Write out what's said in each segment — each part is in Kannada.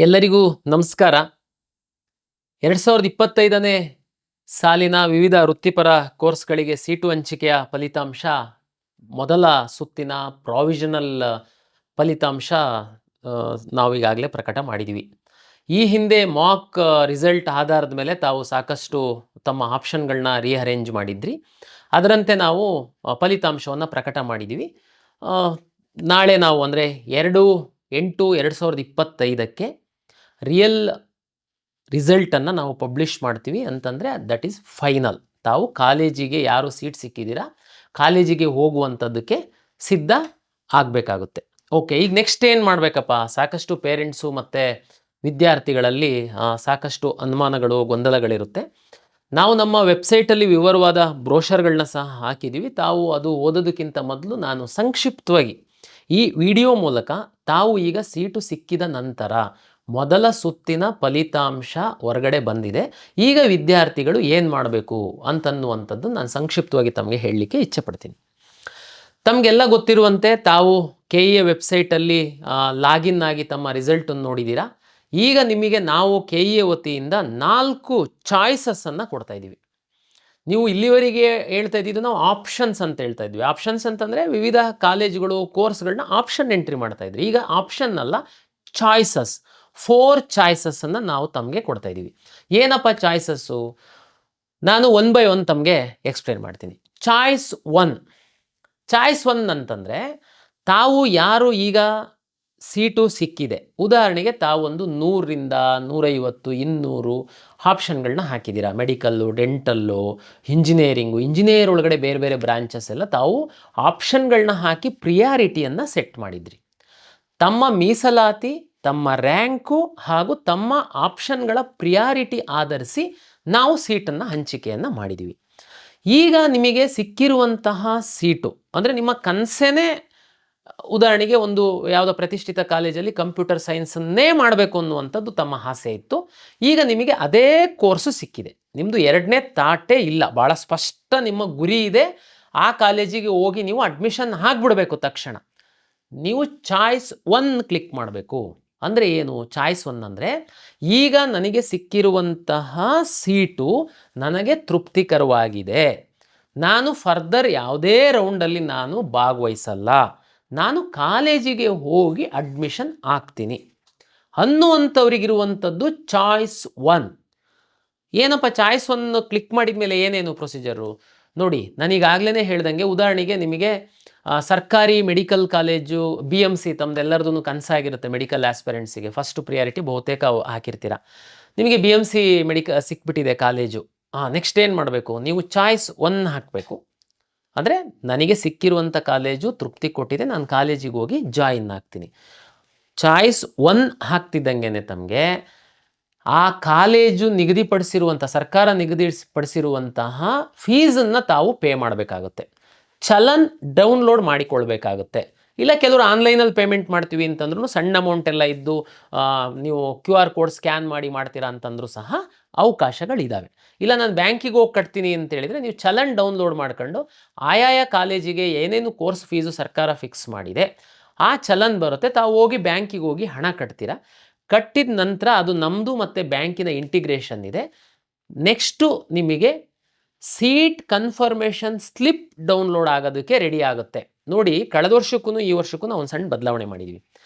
ಎಲ್ಲರಿಗೂ ನಮಸ್ಕಾರ. 2025ನೇ ಸಾಲಿನ ವಿವಿಧ ವೃತ್ತಿಪರ ಕೋರ್ಸ್ಗಳಿಗೆ ಸೀಟು ಹಂಚಿಕೆಯ ಫಲಿತಾಂಶ ಮೊದಲ ಸುತ್ತಿನ ಪ್ರಾವಿಷನಲ್ ಫಲಿತಾಂಶ ನಾವು ಈಗಾಗಲೇ ಪ್ರಕಟ ಮಾಡಿದ್ದೀವಿ. ಈ ಹಿಂದೆ ಮಾಕ್ ರಿಸಲ್ಟ್ ಆಧಾರದ ಮೇಲೆ ತಾವು ಸಾಕಷ್ಟು ತಮ್ಮ ಆಪ್ಷನ್ಗಳನ್ನ ರೀಅರೇಂಜ್ ಮಾಡಿದ್ರಿ. ಅದರಂತೆ ನಾವು ಫಲಿತಾಂಶವನ್ನು ಪ್ರಕಟ ಮಾಡಿದ್ದೀವಿ. ನಾಳೆ ನಾವು ಅಂದರೆ 2/8/2025ಕ್ಕೆ ರಿಯಲ್ ರಿಸಲ್ಟನ್ನು ನಾವು ಪಬ್ಲಿಷ್ ಮಾಡ್ತೀವಿ. ಅಂತಂದರೆ ದಟ್ ಈಸ್ ಫೈನಲ್. ತಾವು ಕಾಲೇಜಿಗೆ ಯಾರು ಸೀಟ್ ಸಿಕ್ಕಿದ್ದೀರಾ ಕಾಲೇಜಿಗೆ ಹೋಗುವಂಥದ್ದಕ್ಕೆ ಸಿದ್ಧ ಆಗಬೇಕಾಗುತ್ತೆ. ಓಕೆ, ಈಗ ನೆಕ್ಸ್ಟ್ ಏನು ಮಾಡಬೇಕಪ್ಪ? ಸಾಕಷ್ಟು ಪೇರೆಂಟ್ಸು ಮತ್ತು ವಿದ್ಯಾರ್ಥಿಗಳಲ್ಲಿ ಸಾಕಷ್ಟು ಅನುಮಾನಗಳು, ಗೊಂದಲಗಳಿರುತ್ತೆ. ನಾವು ನಮ್ಮ ವೆಬ್ಸೈಟಲ್ಲಿ ವಿವರವಾದ ಬ್ರೋಷರ್ಗಳನ್ನ ಸಹ ಹಾಕಿದ್ದೀವಿ. ತಾವು ಅದು ಓದೋದಕ್ಕಿಂತ ಮೊದಲು ನಾನು ಸಂಕ್ಷಿಪ್ತವಾಗಿ ಈ ವಿಡಿಯೋ ಮೂಲಕ ತಾವು ಈಗ ಸೀಟು ಸಿಕ್ಕಿದ ನಂತರ ಮೊದಲ ಸುತ್ತಿನ ಫಲಿತಾಂಶ ಹೊರಗಡೆ ಬಂದಿದೆ, ಈಗ ವಿದ್ಯಾರ್ಥಿಗಳು ಏನು ಮಾಡಬೇಕು ಅಂತನ್ನುವಂಥದ್ದು ನಾನು ಸಂಕ್ಷಿಪ್ತವಾಗಿ ತಮಗೆ ಹೇಳಲಿಕ್ಕೆ ಇಚ್ಛೆ ಪಡ್ತೀನಿ. ತಮಗೆಲ್ಲ ಗೊತ್ತಿರುವಂತೆ ತಾವು KEA ವೆಬ್ಸೈಟಲ್ಲಿ ಲಾಗಿನ್ ಆಗಿ ತಮ್ಮ ರಿಸಲ್ಟನ್ನು ನೋಡಿದ್ದೀರಾ. ಈಗ ನಿಮಗೆ ನಾವು KEA ವತಿಯಿಂದ 4 ಚಾಯ್ಸಸ್ಸನ್ನು ಕೊಡ್ತಾ ಇದ್ದೀವಿ. ನೀವು ಇಲ್ಲಿವರೆಗೆ ಹೇಳ್ತಾ ಇದ್ದಿದ್ದು ನಾವು ಆಪ್ಷನ್ಸ್ ಅಂತ ಹೇಳ್ತಾ ಇದ್ವಿ. ಆಪ್ಷನ್ಸ್ ಅಂತಂದರೆ ವಿವಿಧ ಕಾಲೇಜುಗಳು ಕೋರ್ಸ್ಗಳನ್ನ ಆಪ್ಷನ್ ಎಂಟ್ರಿ ಮಾಡ್ತಾ ಇದ್ರಿ. ಈಗ ಆಪ್ಷನ್ ಅಲ್ಲ, ಚಾಯ್ಸಸ್, 4 ಚಾಯ್ಸಸ್ಸನ್ನು ನಾವು ತಮಗೆ ಕೊಡ್ತಾ ಇದ್ದೀವಿ. ಏನಪ್ಪ ಚಾಯ್ಸಸ್ಸು? ನಾನು 1 by 1 ತಮಗೆ ಎಕ್ಸ್ಪ್ಲೇನ್ ಮಾಡ್ತೀನಿ. ಚಾಯ್ಸ್ 1 ಅಂತಂದರೆ ತಾವು ಯಾರು ಈಗ ಸೀಟು ಸಿಕ್ಕಿದೆ, ಉದಾಹರಣೆಗೆ ತಾವು ಒಂದು 100ರಿಂದ 150, 200 ಆಪ್ಷನ್ಗಳನ್ನ ಹಾಕಿದ್ದೀರಾ. ಮೆಡಿಕಲ್ಲು, ಡೆಂಟಲ್ಲು, ಇಂಜಿನಿಯರ್ ಒಳಗಡೆ ಬೇರೆ ಬೇರೆ ಬ್ರಾಂಚಸ್ ಎಲ್ಲ ತಾವು ಆಪ್ಷನ್ಗಳನ್ನ ಹಾಕಿ ಪ್ರಿಯಾರಿಟಿಯನ್ನು ಸೆಟ್ ಮಾಡಿದ್ರಿ. ತಮ್ಮ ಮೀಸಲಾತಿ, ತಮ್ಮ ರ್ಯಾಂಕು ಹಾಗೂ ತಮ್ಮ ಆಪ್ಷನ್ಗಳ ಪ್ರಿಯಾರಿಟಿ ಆಧರಿಸಿ ನಾವು ಸೀಟನ್ನು ಹಂಚಿಕೆಯನ್ನು ಮಾಡಿದ್ದೀವಿ. ಈಗ ನಿಮಗೆ ಸಿಕ್ಕಿರುವಂತಹ ಸೀಟು ಅಂದರೆ ನಿಮ್ಮ ಕನಸೇನೆ, ಉದಾಹರಣೆಗೆ ಒಂದು ಯಾವುದೋ ಪ್ರತಿಷ್ಠಿತ ಕಾಲೇಜಲ್ಲಿ ಕಂಪ್ಯೂಟರ್ ಸೈನ್ಸನ್ನೇ ಮಾಡಬೇಕು ಅನ್ನುವಂಥದ್ದು ತಮ್ಮ ಆಸೆ ಇತ್ತು. ಈಗ ನಿಮಗೆ ಅದೇ ಕೋರ್ಸು ಸಿಕ್ಕಿದೆ. ನಿಮ್ಮದು 2ನೇ ತಾಟೇ ಇಲ್ಲ, ಭಾಳ ಸ್ಪಷ್ಟ ನಿಮ್ಮ ಗುರಿ ಇದೆ. ಆ ಕಾಲೇಜಿಗೆ ಹೋಗಿ ನೀವು ಅಡ್ಮಿಷನ್ ಆಗಿಬಿಡಬೇಕು ತಕ್ಷಣ. ನೀವು ಚಾಯ್ಸ್ 1 ಕ್ಲಿಕ್ ಮಾಡಬೇಕು. ಅಂದರೆ ಏನು ಚಾಯ್ಸ್ 1 ಅಂದರೆ? ಈಗ ನನಗೆ ಸಿಕ್ಕಿರುವಂತಹ ಸೀಟು ನನಗೆ ತೃಪ್ತಿಕರವಾಗಿದೆ, ನಾನು ಫರ್ದರ್ ಯಾವುದೇ ರೌಂಡಲ್ಲಿ ನಾನು ಭಾಗವಹಿಸಲ್ಲ, ನಾನು ಕಾಲೇಜಿಗೆ ಹೋಗಿ ಅಡ್ಮಿಷನ್ ಆಗ್ತೀನಿ ಅನ್ನುವಂಥವ್ರಿಗಿರುವಂಥದ್ದು ಚಾಯ್ಸ್ 1. ಏನಪ್ಪ ಚಾಯ್ಸ್ 1 ಕ್ಲಿಕ್ ಮಾಡಿದ ಮೇಲೆ ಏನೇನು ಪ್ರೊಸೀಜರು ನೋಡಿ. ನಾನೀಗಾಗಲೇ ಹೇಳ್ದಂಗೆ, ಉದಾಹರಣೆಗೆ ನಿಮಗೆ ಸರ್ಕಾರಿ ಮೆಡಿಕಲ್ ಕಾಲೇಜು BMC ತಮ್ಮದೆಲ್ಲರದೂ ಕನಸಾಗಿರುತ್ತೆ. ಮೆಡಿಕಲ್ ಆಸ್ಪಿರೆಂಟ್ಸಿಗೆ ಫಸ್ಟ್ ಪ್ರಿಯಾರಿಟಿ ಬಹುತೇಕ ಹಾಕಿರ್ತೀರ. ನಿಮಗೆ BMC ಸಿಕ್ಬಿಟ್ಟಿದೆ ಕಾಲೇಜು. ನೆಕ್ಸ್ಟ್ ಏನು ಮಾಡಬೇಕು? ನೀವು ಚಾಯ್ಸ್ 1 ಹಾಕಬೇಕು. ಅಂದರೆ ನನಗೆ ಸಿಕ್ಕಿರುವಂಥ ಕಾಲೇಜು ತೃಪ್ತಿ ಕೊಟ್ಟಿದೆ, ನಾನು ಕಾಲೇಜಿಗೆ ಹೋಗಿ ಜಾಯಿನ್ ಆಗ್ತೀನಿ. ಚಾಯ್ಸ್ 1 ಹಾಕ್ತಿದ್ದಂಗೆ ತಮಗೆ ಆ ಕಾಲೇಜು ನಿಗದಿಪಡಿಸಿರುವಂಥ, ಸರ್ಕಾರ ನಿಗದಿಪಡಿಸಿರುವಂತಹ ಫೀಸನ್ನು ತಾವು ಪೇ ಮಾಡಬೇಕಾಗುತ್ತೆ. ಚಲನ್ ಡೌನ್ಲೋಡ್ ಮಾಡಿಕೊಳ್ಬೇಕಾಗುತ್ತೆ. ಇಲ್ಲ ಕೆಲವರು ಆನ್ಲೈನಲ್ಲಿ ಪೇಮೆಂಟ್ ಮಾಡ್ತೀವಿ ಅಂತಂದ್ರೂ ಸಣ್ಣ ಅಮೌಂಟ್ ಎಲ್ಲ ಇದ್ದು ನೀವು QR ಕೋಡ್ ಸ್ಕ್ಯಾನ್ ಮಾಡಿ ಮಾಡ್ತೀರಾ ಅಂತಂದ್ರೂ ಸಹ ಅವಕಾಶಗಳಿದ್ದಾವೆ. ಇಲ್ಲ ನಾನು ಬ್ಯಾಂಕಿಗೆ ಹೋಗಿ ಕಟ್ತೀನಿ ಅಂತೇಳಿದರೆ ನೀವು ಚಲನ್ ಡೌನ್ಲೋಡ್ ಮಾಡ್ಕೊಂಡು ಆಯಾಯ ಕಾಲೇಜಿಗೆ ಏನೇನು ಕೋರ್ಸ್ ಫೀಸು ಸರ್ಕಾರ ಫಿಕ್ಸ್ ಮಾಡಿದೆ ಆ ಚಲನ್ ಬರುತ್ತೆ. ತಾವು ಹೋಗಿ ಬ್ಯಾಂಕಿಗೆ ಹೋಗಿ ಹಣ ಕಟ್ತೀರಾ. ಕಟ್ಟಿದ ನಂತರ ಅದು ನಮ್ಮದು ಮತ್ತು ಬ್ಯಾಂಕಿನ ಇಂಟಿಗ್ರೇಷನ್ ಇದೆ. ನೆಕ್ಸ್ಟು ನಿಮಗೆ ಸೀಟ್ ಕನ್ಫರ್ಮೇಷನ್ ಸ್ಲಿಪ್ ಡೌನ್ಲೋಡ್ ಆಗೋದಕ್ಕೆ ರೆಡಿ ಆಗುತ್ತೆ. ನೋಡಿ, ಕಳೆದ ವರ್ಷಕ್ಕೂ ಈ ವರ್ಷಕ್ಕೂ ನಾವು ಒಂದು ಸಣ್ಣ ಬದಲಾವಣೆ ಮಾಡಿದ್ದೀವಿ.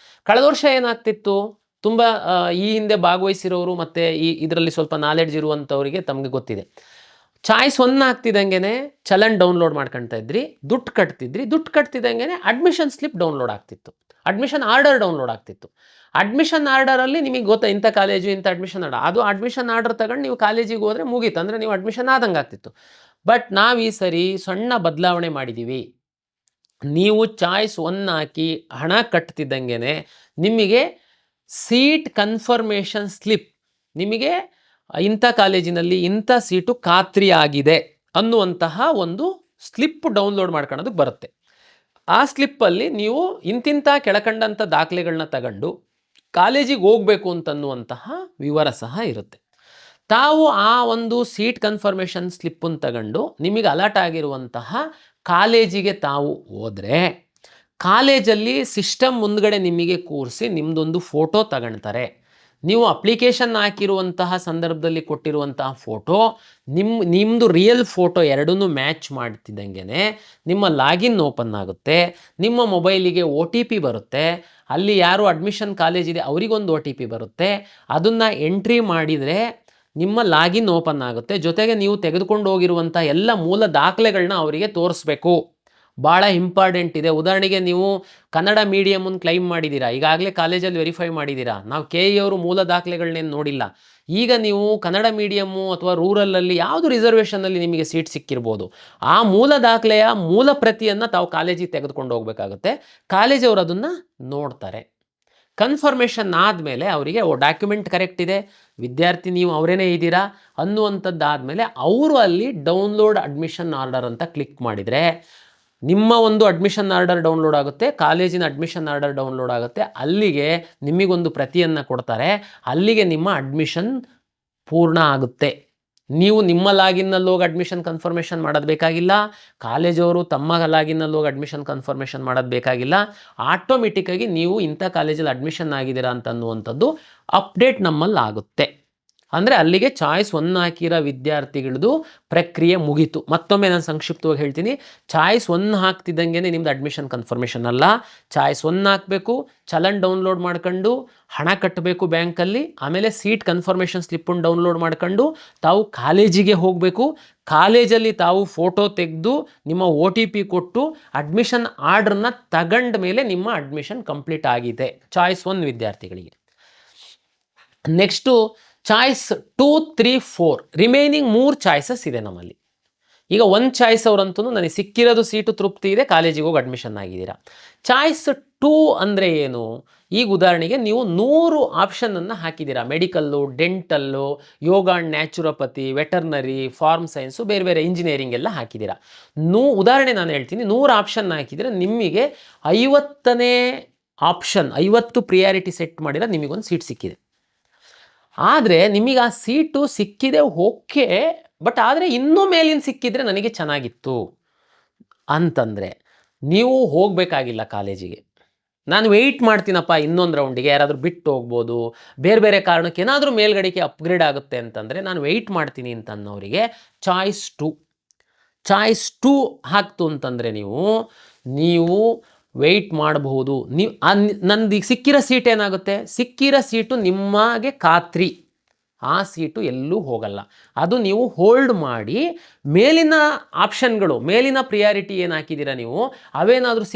ಕಳೆದ ವರ್ಷ ಏನಾಗ್ತಿತ್ತು, ತುಂಬ ಈ ಹಿಂದೆ ಭಾಗವಹಿಸಿರೋರು ಮತ್ತು ಇದರಲ್ಲಿ ಸ್ವಲ್ಪ ನಾಲೆಡ್ಜ್ ಇರುವಂಥವರಿಗೆ ತಮಗೆ ಗೊತ್ತಿದೆ. ಚಾಯ್ಸ್ 1 ಆಗ್ತಿದ್ದಂಗೆ ಚಲನ್ ಡೌನ್ಲೋಡ್ ಮಾಡ್ಕೊಳ್ತಾ ಇದ್ರಿ, ದುಡ್ಡು ಕಟ್ತಿದ್ದಂಗೆ ಅಡ್ಮಿಷನ್ ಸ್ಲಿಪ್ ಡೌನ್ಲೋಡ್ ಆಗ್ತಿತ್ತು, ಅಡ್ಮಿಷನ್ ಆರ್ಡರ್ ಡೌನ್ಲೋಡ್ ಆಗ್ತಿತ್ತು. ಅಡ್ಮಿಷನ್ ಆರ್ಡರಲ್ಲಿ ನಿಮಗೆ ಗೊತ್ತಾ ಇಂಥ ಕಾಲೇಜು ಇಂಥ ಅಡ್ಮಿಷನ್ ಆರ್ಡರ್, ಅದು ಅಡ್ಮಿಷನ್ ಆರ್ಡರ್ ತಗೊಂಡು ನೀವು ಕಾಲೇಜಿಗೆ ಹೋದರೆ ಮುಗೀತು, ಅಂದರೆ ನೀವು ಅಡ್ಮಿಷನ್ ಆದಂಗೆ ಆಗ್ತಿತ್ತು. ಬಟ್ ನಾವು ಈ ಸರಿ ಸಣ್ಣ ಬದಲಾವಣೆ ಮಾಡಿದ್ದೀವಿ. ನೀವು ಚಾಯ್ಸ್ 1 ಹಾಕಿ ಹಣ ಕಟ್ತಿದ್ದಂಗೆ ನಿಮಗೆ ಸೀಟ್ ಕನ್ಫರ್ಮೇಷನ್ ಸ್ಲಿಪ್, ನಿಮಗೆ ಇಂಥ ಕಾಲೇಜಿನಲ್ಲಿ ಇಂಥ ಸೀಟು ಖಾತ್ರಿಯಾಗಿದೆ ಅನ್ನುವಂತಹ ಒಂದು ಸ್ಲಿಪ್ ಡೌನ್ಲೋಡ್ ಮಾಡ್ಕೊಳ್ಳೋದಕ್ಕೆ ಬರುತ್ತೆ. ಆ ಸ್ಲಿಪ್ಪಲ್ಲಿ ನೀವು ಇಂತಿಂಥ ಕೆಳಕಂಡಂಥ ದಾಖಲೆಗಳನ್ನ ತಗೊಂಡು ಕಾಲೇಜಿಗೆ ಹೋಗಬೇಕು ಅಂತನ್ನುವಂತಹ ವಿವರ ಸಹ ಇರುತ್ತೆ. ತಾವು ಆ ಒಂದು ಸೀಟ್ ಕನ್ಫರ್ಮೇಷನ್ ಸ್ಲಿಪ್ಪನ್ನು ತಗೊಂಡು ನಿಮಗೆ ಅಲರ್ಟ್ ಆಗಿರುವಂತಹ ಕಾಲೇಜಿಗೆ ತಾವು ಹೋದರೆ ಕಾಲೇಜಲ್ಲಿ ಸಿಸ್ಟಮ್ ಮುಂದ್ಗಡೆ ನಿಮಗೆ ಕೂರಿಸಿ ನಿಮ್ಮದೊಂದು ಫೋಟೋ ತಗೊಳ್ತಾರೆ. ನೀವು ಅಪ್ಲಿಕೇಶನ್ ಹಾಕಿರುವಂತಹ ಸಂದರ್ಭದಲ್ಲಿ ಕೊಟ್ಟಿರುವಂತಹ ಫೋಟೋ ನಿಮ್ಮದು ರಿಯಲ್ ಫೋಟೋ ಎರಡನ್ನೂ ಮ್ಯಾಚ್ ಮಾಡ್ತಿದ್ದಂಗೆ ನಿಮ್ಮ ಲಾಗಿನ್ ಓಪನ್ ಆಗುತ್ತೆ, ನಿಮ್ಮ ಮೊಬೈಲಿಗೆ OTP ಬರುತ್ತೆ, ಅಲ್ಲಿ ಯಾರು ಅಡ್ಮಿಷನ್ ಕಾಲೇಜ್ ಇದೆ ಅವರಿಗೊಂದು OTP ಬರುತ್ತೆ, ಅದನ್ನು ಎಂಟ್ರಿ ಮಾಡಿದರೆ ನಿಮ್ಮ ಲಾಗಿನ್ ಓಪನ್ ಆಗುತ್ತೆ. ಜೊತೆಗೆ ನೀವು ತೆಗೆದುಕೊಂಡು ಹೋಗಿರುವಂಥ ಎಲ್ಲ ಮೂಲ ದಾಖಲೆಗಳನ್ನ ಅವರಿಗೆ ತೋರಿಸ್ಬೇಕು. ಭಾಳ ಇಂಪಾರ್ಟೆಂಟ್ ಇದೆ. ಉದಾಹರಣೆಗೆ ನೀವು ಕನ್ನಡ ಮೀಡಿಯಮನ್ನು ಕ್ಲೈಮ್ ಮಾಡಿದ್ದೀರಾ, ಈಗಾಗಲೇ ಕಾಲೇಜಲ್ಲಿ ವೆರಿಫೈ ಮಾಡಿದ್ದೀರಾ, ನಾವು KE ಅವರು ಮೂಲ ದಾಖಲೆಗಳನ್ನೇನು ನೋಡಿಲ್ಲ. ಈಗ ನೀವು ಕನ್ನಡ ಮೀಡಿಯಮ್ಮು ಅಥವಾ ರೂರಲಲ್ಲಿ ಯಾವುದು ರಿಸರ್ವೇಷನಲ್ಲಿ ನಿಮಗೆ ಸೀಟ್ ಸಿಕ್ಕಿರ್ಬೋದು, ಆ ಮೂಲ ದಾಖಲೆಯ ಮೂಲ ಪ್ರತಿಯನ್ನು ತಾವು ಕಾಲೇಜಿಗೆ ತೆಗೆದುಕೊಂಡು ಹೋಗಬೇಕಾಗುತ್ತೆ. ಕಾಲೇಜವರು ಅದನ್ನು ನೋಡ್ತಾರೆ. ಕನ್ಫರ್ಮೇಷನ್ ಆದಮೇಲೆ ಅವರಿಗೆ ಡಾಕ್ಯುಮೆಂಟ್ ಕರೆಕ್ಟ್ ಇದೆ, ವಿದ್ಯಾರ್ಥಿ ನೀವು ಅವರೇನೇ ಇದ್ದೀರಾ ಅನ್ನುವಂಥದ್ದಾದಮೇಲೆ ಅವರು ಅಲ್ಲಿ ಡೌನ್ಲೋಡ್ ಅಡ್ಮಿಷನ್ ಆರ್ಡರ್ ಅಂತ ಕ್ಲಿಕ್ ಮಾಡಿದರೆ ನಿಮ್ಮ ಒಂದು ಅಡ್ಮಿಷನ್ ಆರ್ಡರ್ ಡೌನ್ಲೋಡ್ ಆಗುತ್ತೆ, ಕಾಲೇಜಿನ ಅಡ್ಮಿಷನ್ ಆರ್ಡರ್ ಡೌನ್ಲೋಡ್ ಆಗುತ್ತೆ. ಅಲ್ಲಿಗೆ ನಿಮಗೊಂದು ಪ್ರತಿಯನ್ನು ಕೊಡ್ತಾರೆ. ಅಲ್ಲಿಗೆ ನಿಮ್ಮ ಅಡ್ಮಿಷನ್ ಪೂರ್ಣ ಆಗುತ್ತೆ. ನೀವು ನಿಮ್ಮ ಲಾಗಿನ್ನಲ್ಲಿ ಹೋಗಿ ಅಡ್ಮಿಷನ್ ಕನ್ಫರ್ಮೇಷನ್ ಮಾಡೋದು ಬೇಕಾಗಿಲ್ಲ, ಕಾಲೇಜವರು ತಮ್ಮ ಲಾಗಿನ್ನಲ್ಲಿ ಹೋಗಿ ಅಡ್ಮಿಷನ್ ಕನ್ಫರ್ಮೇಷನ್ ಮಾಡೋದು ಬೇಕಾಗಿಲ್ಲ. ಆಟೋಮೆಟಿಕ್ಕಾಗಿ ನೀವು ಇಂಥ ಕಾಲೇಜಲ್ಲಿ ಅಡ್ಮಿಷನ್ ಆಗಿದ್ದೀರಾ ಅಂತ ಅನ್ನುವಂಥದ್ದು ಅಪ್ಡೇಟ್ ನಮ್ಮಲ್ಲಿ ಆಗುತ್ತೆ. ಅಂದರೆ ಅಲ್ಲಿಗೆ ಚಾಯ್ಸ್ 1 ಹಾಕಿರೋ ವಿದ್ಯಾರ್ಥಿಗಳದ್ದು ಪ್ರಕ್ರಿಯೆ ಮುಗೀತು. ಮತ್ತೊಮ್ಮೆ ನಾನು ಸಂಕ್ಷಿಪ್ತವಾಗಿ ಹೇಳ್ತೀನಿ, ಚಾಯ್ಸ್ 1 ಹಾಕ್ತಿದ್ದಂಗೆ ನಿಮ್ದು ಅಡ್ಮಿಷನ್ ಕನ್ಫರ್ಮೇಷನ್ ಅಲ್ಲ. ಚಾಯ್ಸ್ 1 ಹಾಕಬೇಕು, ಚಲನ್ ಡೌನ್ಲೋಡ್ ಮಾಡ್ಕೊಂಡು ಹಣ ಕಟ್ಟಬೇಕು ಬ್ಯಾಂಕಲ್ಲಿ, ಆಮೇಲೆ ಸೀಟ್ ಕನ್ಫರ್ಮೇಷನ್ ಸ್ಲಿಪ್ಪನ್ನು ಡೌನ್ಲೋಡ್ ಮಾಡ್ಕೊಂಡು ತಾವು ಕಾಲೇಜಿಗೆ ಹೋಗಬೇಕು. ಕಾಲೇಜಲ್ಲಿ ತಾವು ಫೋಟೋ ತೆಗೆದು ನಿಮ್ಮ OTP ಕೊಟ್ಟು ಅಡ್ಮಿಷನ್ ಆರ್ಡ್ರನ್ನ ತಗೊಂಡ ಮೇಲೆ ನಿಮ್ಮ ಅಡ್ಮಿಷನ್ ಕಂಪ್ಲೀಟ್ ಆಗಿದೆ ಚಾಯ್ಸ್ 1 ವಿದ್ಯಾರ್ಥಿಗಳಿಗೆ. ನೆಕ್ಸ್ಟು ಚಾಯ್ಸ್ 2, 3, 4 ರಿಮೈನಿಂಗ್ 3 ಚಾಯ್ಸಸ್ ಇದೆ ನಮ್ಮಲ್ಲಿ. ಈಗ 1 ಚಾಯ್ಸ್ ಅವರಂತೂ ನನಗೆ ಸಿಕ್ಕಿರೋದು ಸೀಟು ತೃಪ್ತಿ ಇದೆ, ಕಾಲೇಜಿಗೆ ಹೋಗಿ ಅಡ್ಮಿಷನ್ ಆಗಿದ್ದೀರಾ. ಚಾಯ್ಸ್ 2 ಅಂದರೆ ಏನು? ಈಗ ಉದಾಹರಣೆಗೆ ನೀವು 100 ಆಪ್ಷನನ್ನು ಹಾಕಿದ್ದೀರಾ, medical, dental, yoga and naturopathy, veterinary, farm science, ಬೇರೆ ಬೇರೆ ಇಂಜಿನಿಯರಿಂಗ್ ಎಲ್ಲ ಹಾಕಿದ್ದೀರಾ. ಉದಾಹರಣೆ ನಾನು ಹೇಳ್ತೀನಿ, 100 ಆಪ್ಷನ್ ಹಾಕಿದರೆ ನಿಮಗೆ 50ನೇ ಆಪ್ಷನ್ 50 ಪ್ರಿಯಾರಿಟಿ ಸೆಟ್ ಮಾಡಿದ್ರೆ ನಿಮಗೊಂದು ಸೀಟ್ ಸಿಕ್ಕಿದೆ. ಆದರೆ ನಿಮಗೆ ಆ ಸೀಟು ಸಿಕ್ಕಿದೆ ಓಕೆ, ಬಟ್ ಆದರೆ ಇನ್ನೂ ಮೇಲಿನ ಸಿಕ್ಕಿದರೆ ನನಗೆ ಚೆನ್ನಾಗಿತ್ತು ಅಂತಂದರೆ ನೀವು ಹೋಗಬೇಕಾಗಿಲ್ಲ ಕಾಲೇಜಿಗೆ. ನಾನು ವೆಯ್ಟ್ ಮಾಡ್ತೀನಪ್ಪ ಇನ್ನೊಂದು ರೌಂಡಿಗೆ, ಯಾರಾದರೂ ಬಿಟ್ಟು ಹೋಗ್ಬೋದು, ಬೇರೆ ಬೇರೆ ಕಾರಣಕ್ಕೆ ಏನಾದರೂ ಮೇಲ್ಗಡೆಗೆ ಅಪ್ಗ್ರೇಡ್ ಆಗುತ್ತೆ ಅಂತಂದರೆ ನಾನು ವೆಯ್ಟ್ ಮಾಡ್ತೀನಿ ಅಂತ ಅನ್ನೋರಿಗೆ ಚಾಯ್ಸ್ 2 ಹಾಕ್ತು ಅಂತಂದರೆ ನೀವು ವೆಯ್ಟ್ ಮಾಡಬಹುದು. ನೀವು ನಂದು ಈಗ ಸಿಕ್ಕಿರೋ ಸೀಟ್ ಏನಾಗುತ್ತೆ, ಸಿಕ್ಕಿರೋ ಸೀಟು ನಿಮಗೆ ಖಾತ್ರಿ, ಆ ಸೀಟು ಎಲ್ಲೂ ಹೋಗಲ್ಲ. ಅದು ನೀವು ಹೋಲ್ಡ್ ಮಾಡಿ ಮೇಲಿನ ಆಪ್ಷನ್ಗಳು, ಮೇಲಿನ ಪ್ರಿಯಾರಿಟಿ ಏನು ಹಾಕಿದ್ದೀರಾ ನೀವು, ಅವೇನಾದರೂ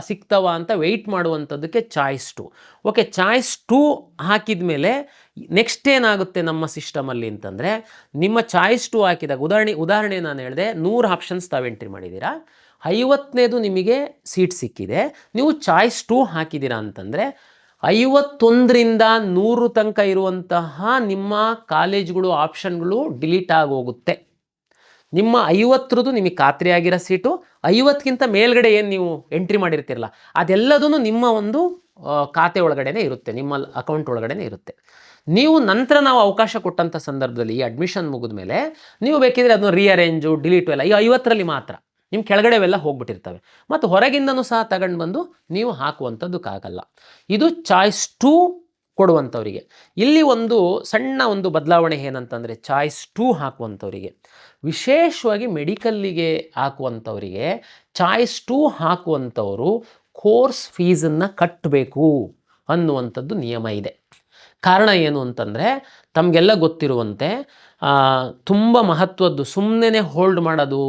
ಸಿಗ್ತವ ಅಂತ ವೆಯ್ಟ್ ಮಾಡುವಂಥದ್ದಕ್ಕೆ ಚಾಯ್ಸ್ 2. ಓಕೆ, ಚಾಯ್ಸ್ 2 ಹಾಕಿದ ಮೇಲೆ ನೆಕ್ಸ್ಟ್ ಏನಾಗುತ್ತೆ ನಮ್ಮ ಸಿಸ್ಟಮಲ್ಲಿ ಅಂತಂದರೆ, ನಿಮ್ಮ ಚಾಯ್ಸ್ 2 ಹಾಕಿದಾಗ ಉದಾಹರಣೆ ನಾನು ಹೇಳಿದೆ, 100 ಆಪ್ಷನ್ಸ್ ತಾವು ಎಂಟ್ರಿ ಮಾಡಿದ್ದೀರಾ, 50ನೇದು ನಿಮಗೆ ಸೀಟ್ ಸಿಕ್ಕಿದೆ, ನೀವು ಚಾಯ್ಸ್ 2 ಹಾಕಿದ್ದೀರಾ ಅಂತಂದರೆ 51ರಿಂದ 100 ತನಕ ಇರುವಂತಹ ನಿಮ್ಮ ಕಾಲೇಜುಗಳು ಆಪ್ಷನ್ಗಳು ಡಿಲೀಟ್ ಆಗೋಗುತ್ತೆ. ನಿಮ್ಮ 50ರದ್ದು ನಿಮಗೆ ಖಾತ್ರಿ ಆಗಿರೋ ಸೀಟು, 50ಕ್ಕಿಂತ ಮೇಲ್ಗಡೆ ಏನು ನೀವು ಎಂಟ್ರಿ ಮಾಡಿರ್ತಿರಲ್ಲ ಅದೆಲ್ಲದೂ ನಿಮ್ಮ ಒಂದು ಖಾತೆ ಒಳಗಡೆನೇ ಇರುತ್ತೆ, ನಿಮ್ಮ ಅಕೌಂಟ್ ಒಳಗಡೆನೇ ಇರುತ್ತೆ. ನೀವು ನಂತರ ನಾವು ಅವಕಾಶ ಕೊಟ್ಟಂಥ ಸಂದರ್ಭದಲ್ಲಿ ಈ ಅಡ್ಮಿಷನ್ ಮುಗಿದ ಮೇಲೆ ನೀವು ಬೇಕಿದ್ರೆ ಅದನ್ನು ರೀಅರೇಂಜು, ಡಿಲೀಟು ಎಲ್ಲ ಈ 50ರಲ್ಲಿ ಮಾತ್ರ, ನಿಮ್ಮ ಕೆಳಗಡೆವೆಲ್ಲ ಹೋಗ್ಬಿಟ್ಟಿರ್ತವೆ, ಮತ್ತು ಹೊರಗಿಂದನೂ ಸಹ ತಗೊಂಡು ಬಂದು ನೀವು ಹಾಕುವಂಥದ್ದಕ್ಕಾಗಲ್ಲ. ಇದು ಚಾಯ್ಸ್ 2 ಕೊಡುವಂಥವರಿಗೆ. ಇಲ್ಲಿ ಒಂದು ಸಣ್ಣ ಒಂದು ಬದಲಾವಣೆ ಏನಂತಂದರೆ, ಚಾಯ್ಸ್ 2 ಹಾಕುವಂಥವರಿಗೆ, ವಿಶೇಷವಾಗಿ ಮೆಡಿಕಲ್ಲಿಗೆ ಹಾಕುವಂಥವರಿಗೆ ಚಾಯ್ಸ್ 2 ಹಾಕುವಂಥವರು ಕೋರ್ಸ್ ಫೀಸನ್ನು ಕಟ್ಟಬೇಕು ಅನ್ನುವಂಥದ್ದು ನಿಯಮ ಇದೆ. ಕಾರಣ ಏನು ಅಂತಂದರೆ, ತಮಗೆಲ್ಲ ಗೊತ್ತಿರುವಂತೆ ತುಂಬ ಮಹತ್ವದ್ದು, ಸುಮ್ಮನೆ ಹೋಲ್ಡ್ ಮಾಡೋದು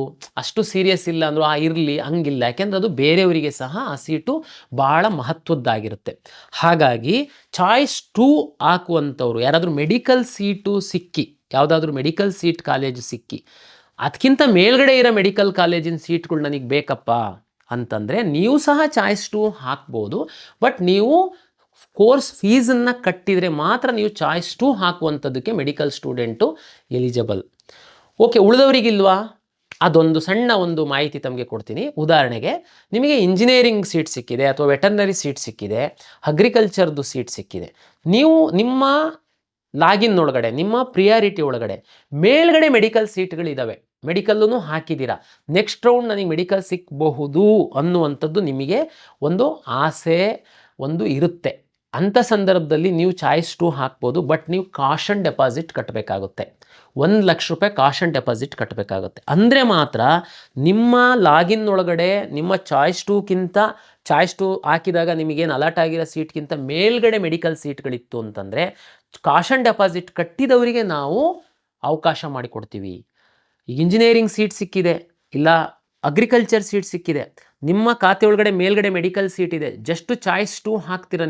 ಅಷ್ಟು ಸೀರಿಯಸ್ ಇಲ್ಲ ಅಂದರೂ ಇರಲಿ ಹಂಗಿಲ್ಲ, ಯಾಕೆಂದರೆ ಅದು ಬೇರೆಯವರಿಗೆ ಸಹ ಆ ಸೀಟು ಭಾಳ ಮಹತ್ವದ್ದಾಗಿರುತ್ತೆ. ಹಾಗಾಗಿ ಚಾಯ್ಸ್ 2 ಹಾಕುವಂಥವ್ರು ಯಾರಾದರೂ ಮೆಡಿಕಲ್ ಸೀಟು ಸಿಕ್ಕಿ, ಯಾವುದಾದ್ರೂ ಮೆಡಿಕಲ್ ಸೀಟ್ ಕಾಲೇಜು ಸಿಕ್ಕಿ ಅದಕ್ಕಿಂತ ಮೇಲ್ಗಡೆ ಇರೋ ಮೆಡಿಕಲ್ ಕಾಲೇಜಿನ ಸೀಟ್ಗಳು ನನಗೆ ಬೇಕಪ್ಪ ಅಂತಂದರೆ ನೀವು ಸಹ ಚಾಯ್ಸ್ 2 ಹಾಕ್ಬೋದು. ಬಟ್ ನೀವು ಕೋರ್ಸ್ ಫೀಸನ್ನು ಕಟ್ಟಿದರೆ ಮಾತ್ರ ನೀವು ಚಾಯ್ಸ್ 2 ಹಾಕುವಂಥದ್ದಕ್ಕೆ ಮೆಡಿಕಲ್ ಸ್ಟೂಡೆಂಟು ಎಲಿಜಿಬಲ್. ಓಕೆ, ಉಳಿದವರಿಗಿಲ್ವಾ? ಅದೊಂದು ಸಣ್ಣ ಒಂದು ಮಾಹಿತಿ ತಮಗೆ ಕೊಡ್ತೀನಿ. ಉದಾಹರಣೆಗೆ ನಿಮಗೆ ಇಂಜಿನಿಯರಿಂಗ್ ಸೀಟ್ ಸಿಕ್ಕಿದೆ, ಅಥವಾ ವೆಟರ್ನರಿ ಸೀಟ್ ಸಿಕ್ಕಿದೆ, ಅಗ್ರಿಕಲ್ಚರ್ದು ಸೀಟ್ ಸಿಕ್ಕಿದೆ. ನೀವು ನಿಮ್ಮ ಲಾಗಿನ್ ಒಳಗಡೆ, ನಿಮ್ಮ ಪ್ರಿಯಾರಿಟಿ ಒಳಗಡೆ ಮೇಲ್ಗಡೆ ಮೆಡಿಕಲ್ ಸೀಟ್ಗಳಿದ್ದಾವೆ, ಮೆಡಿಕಲ್ಲೂ ಹಾಕಿದ್ದೀರಾ, ನೆಕ್ಸ್ಟ್ ರೌಂಡ್ ನನಗೆ ಮೆಡಿಕಲ್ ಸಿಕ್ಕಬಹುದು ಅನ್ನುವಂಥದ್ದು ನಿಮಗೆ ಒಂದು ಆಸೆ ಒಂದು ಇರುತ್ತೆ. ಅಂಥ ಸಂದರ್ಭದಲ್ಲಿ ನೀವು ಚಾಯ್ಸ್ 2 ಹಾಕ್ಬೋದು. ಬಟ್ ನೀವು ಕಾಷನ್ ಡೆಪಾಸಿಟ್ ಕಟ್ಟಬೇಕಾಗುತ್ತೆ. 1,00,000 ರೂಪಾಯಿ ಕಾಷನ್ ಡೆಪಾಸಿಟ್ ಕಟ್ಟಬೇಕಾಗುತ್ತೆ. ಅಂದರೆ ಮಾತ್ರ ನಿಮ್ಮ ಲಾಗಿನ್ ಒಳಗಡೆ ನಿಮ್ಮ ಚಾಯ್ಸ್ 2ಕ್ಕಿಂತ ಚಾಯ್ಸ್ 2 ಹಾಕಿದಾಗ ನಿಮಗೇನು ಅಲರ್ಟ್ ಆಗಿರೋ ಸೀಟ್ಗಿಂತ ಮೇಲ್ಗಡೆ ಮೆಡಿಕಲ್ ಸೀಟ್ಗಳಿತ್ತು ಅಂತಂದರೆ ಕಾಷನ್ ಡೆಪಾಸಿಟ್ ಕಟ್ಟಿದವರಿಗೆ ನಾವು ಅವಕಾಶ ಮಾಡಿಕೊಡ್ತೀವಿ. ಈಗ ಇಂಜಿನಿಯರಿಂಗ್ ಸೀಟ್ ಸಿಕ್ಕಿದೆ, ಇಲ್ಲ ಅಗ್ರಿಕಲ್ಚರ್ ಸೀಟ್ ಸಿಕ್ಕಿದೆ, ನಿಮ್ಮ ಖಾತೆ ಒಳಗಡೆ ಮೇಲ್ಗಡೆ ಮೆಡಿಕಲ್ ಸೀಟ್ ಇದೆ, ಜಸ್ಟ್ ಚಾಯ್ಸ್ 2 ಹಾಕ್ತೀರ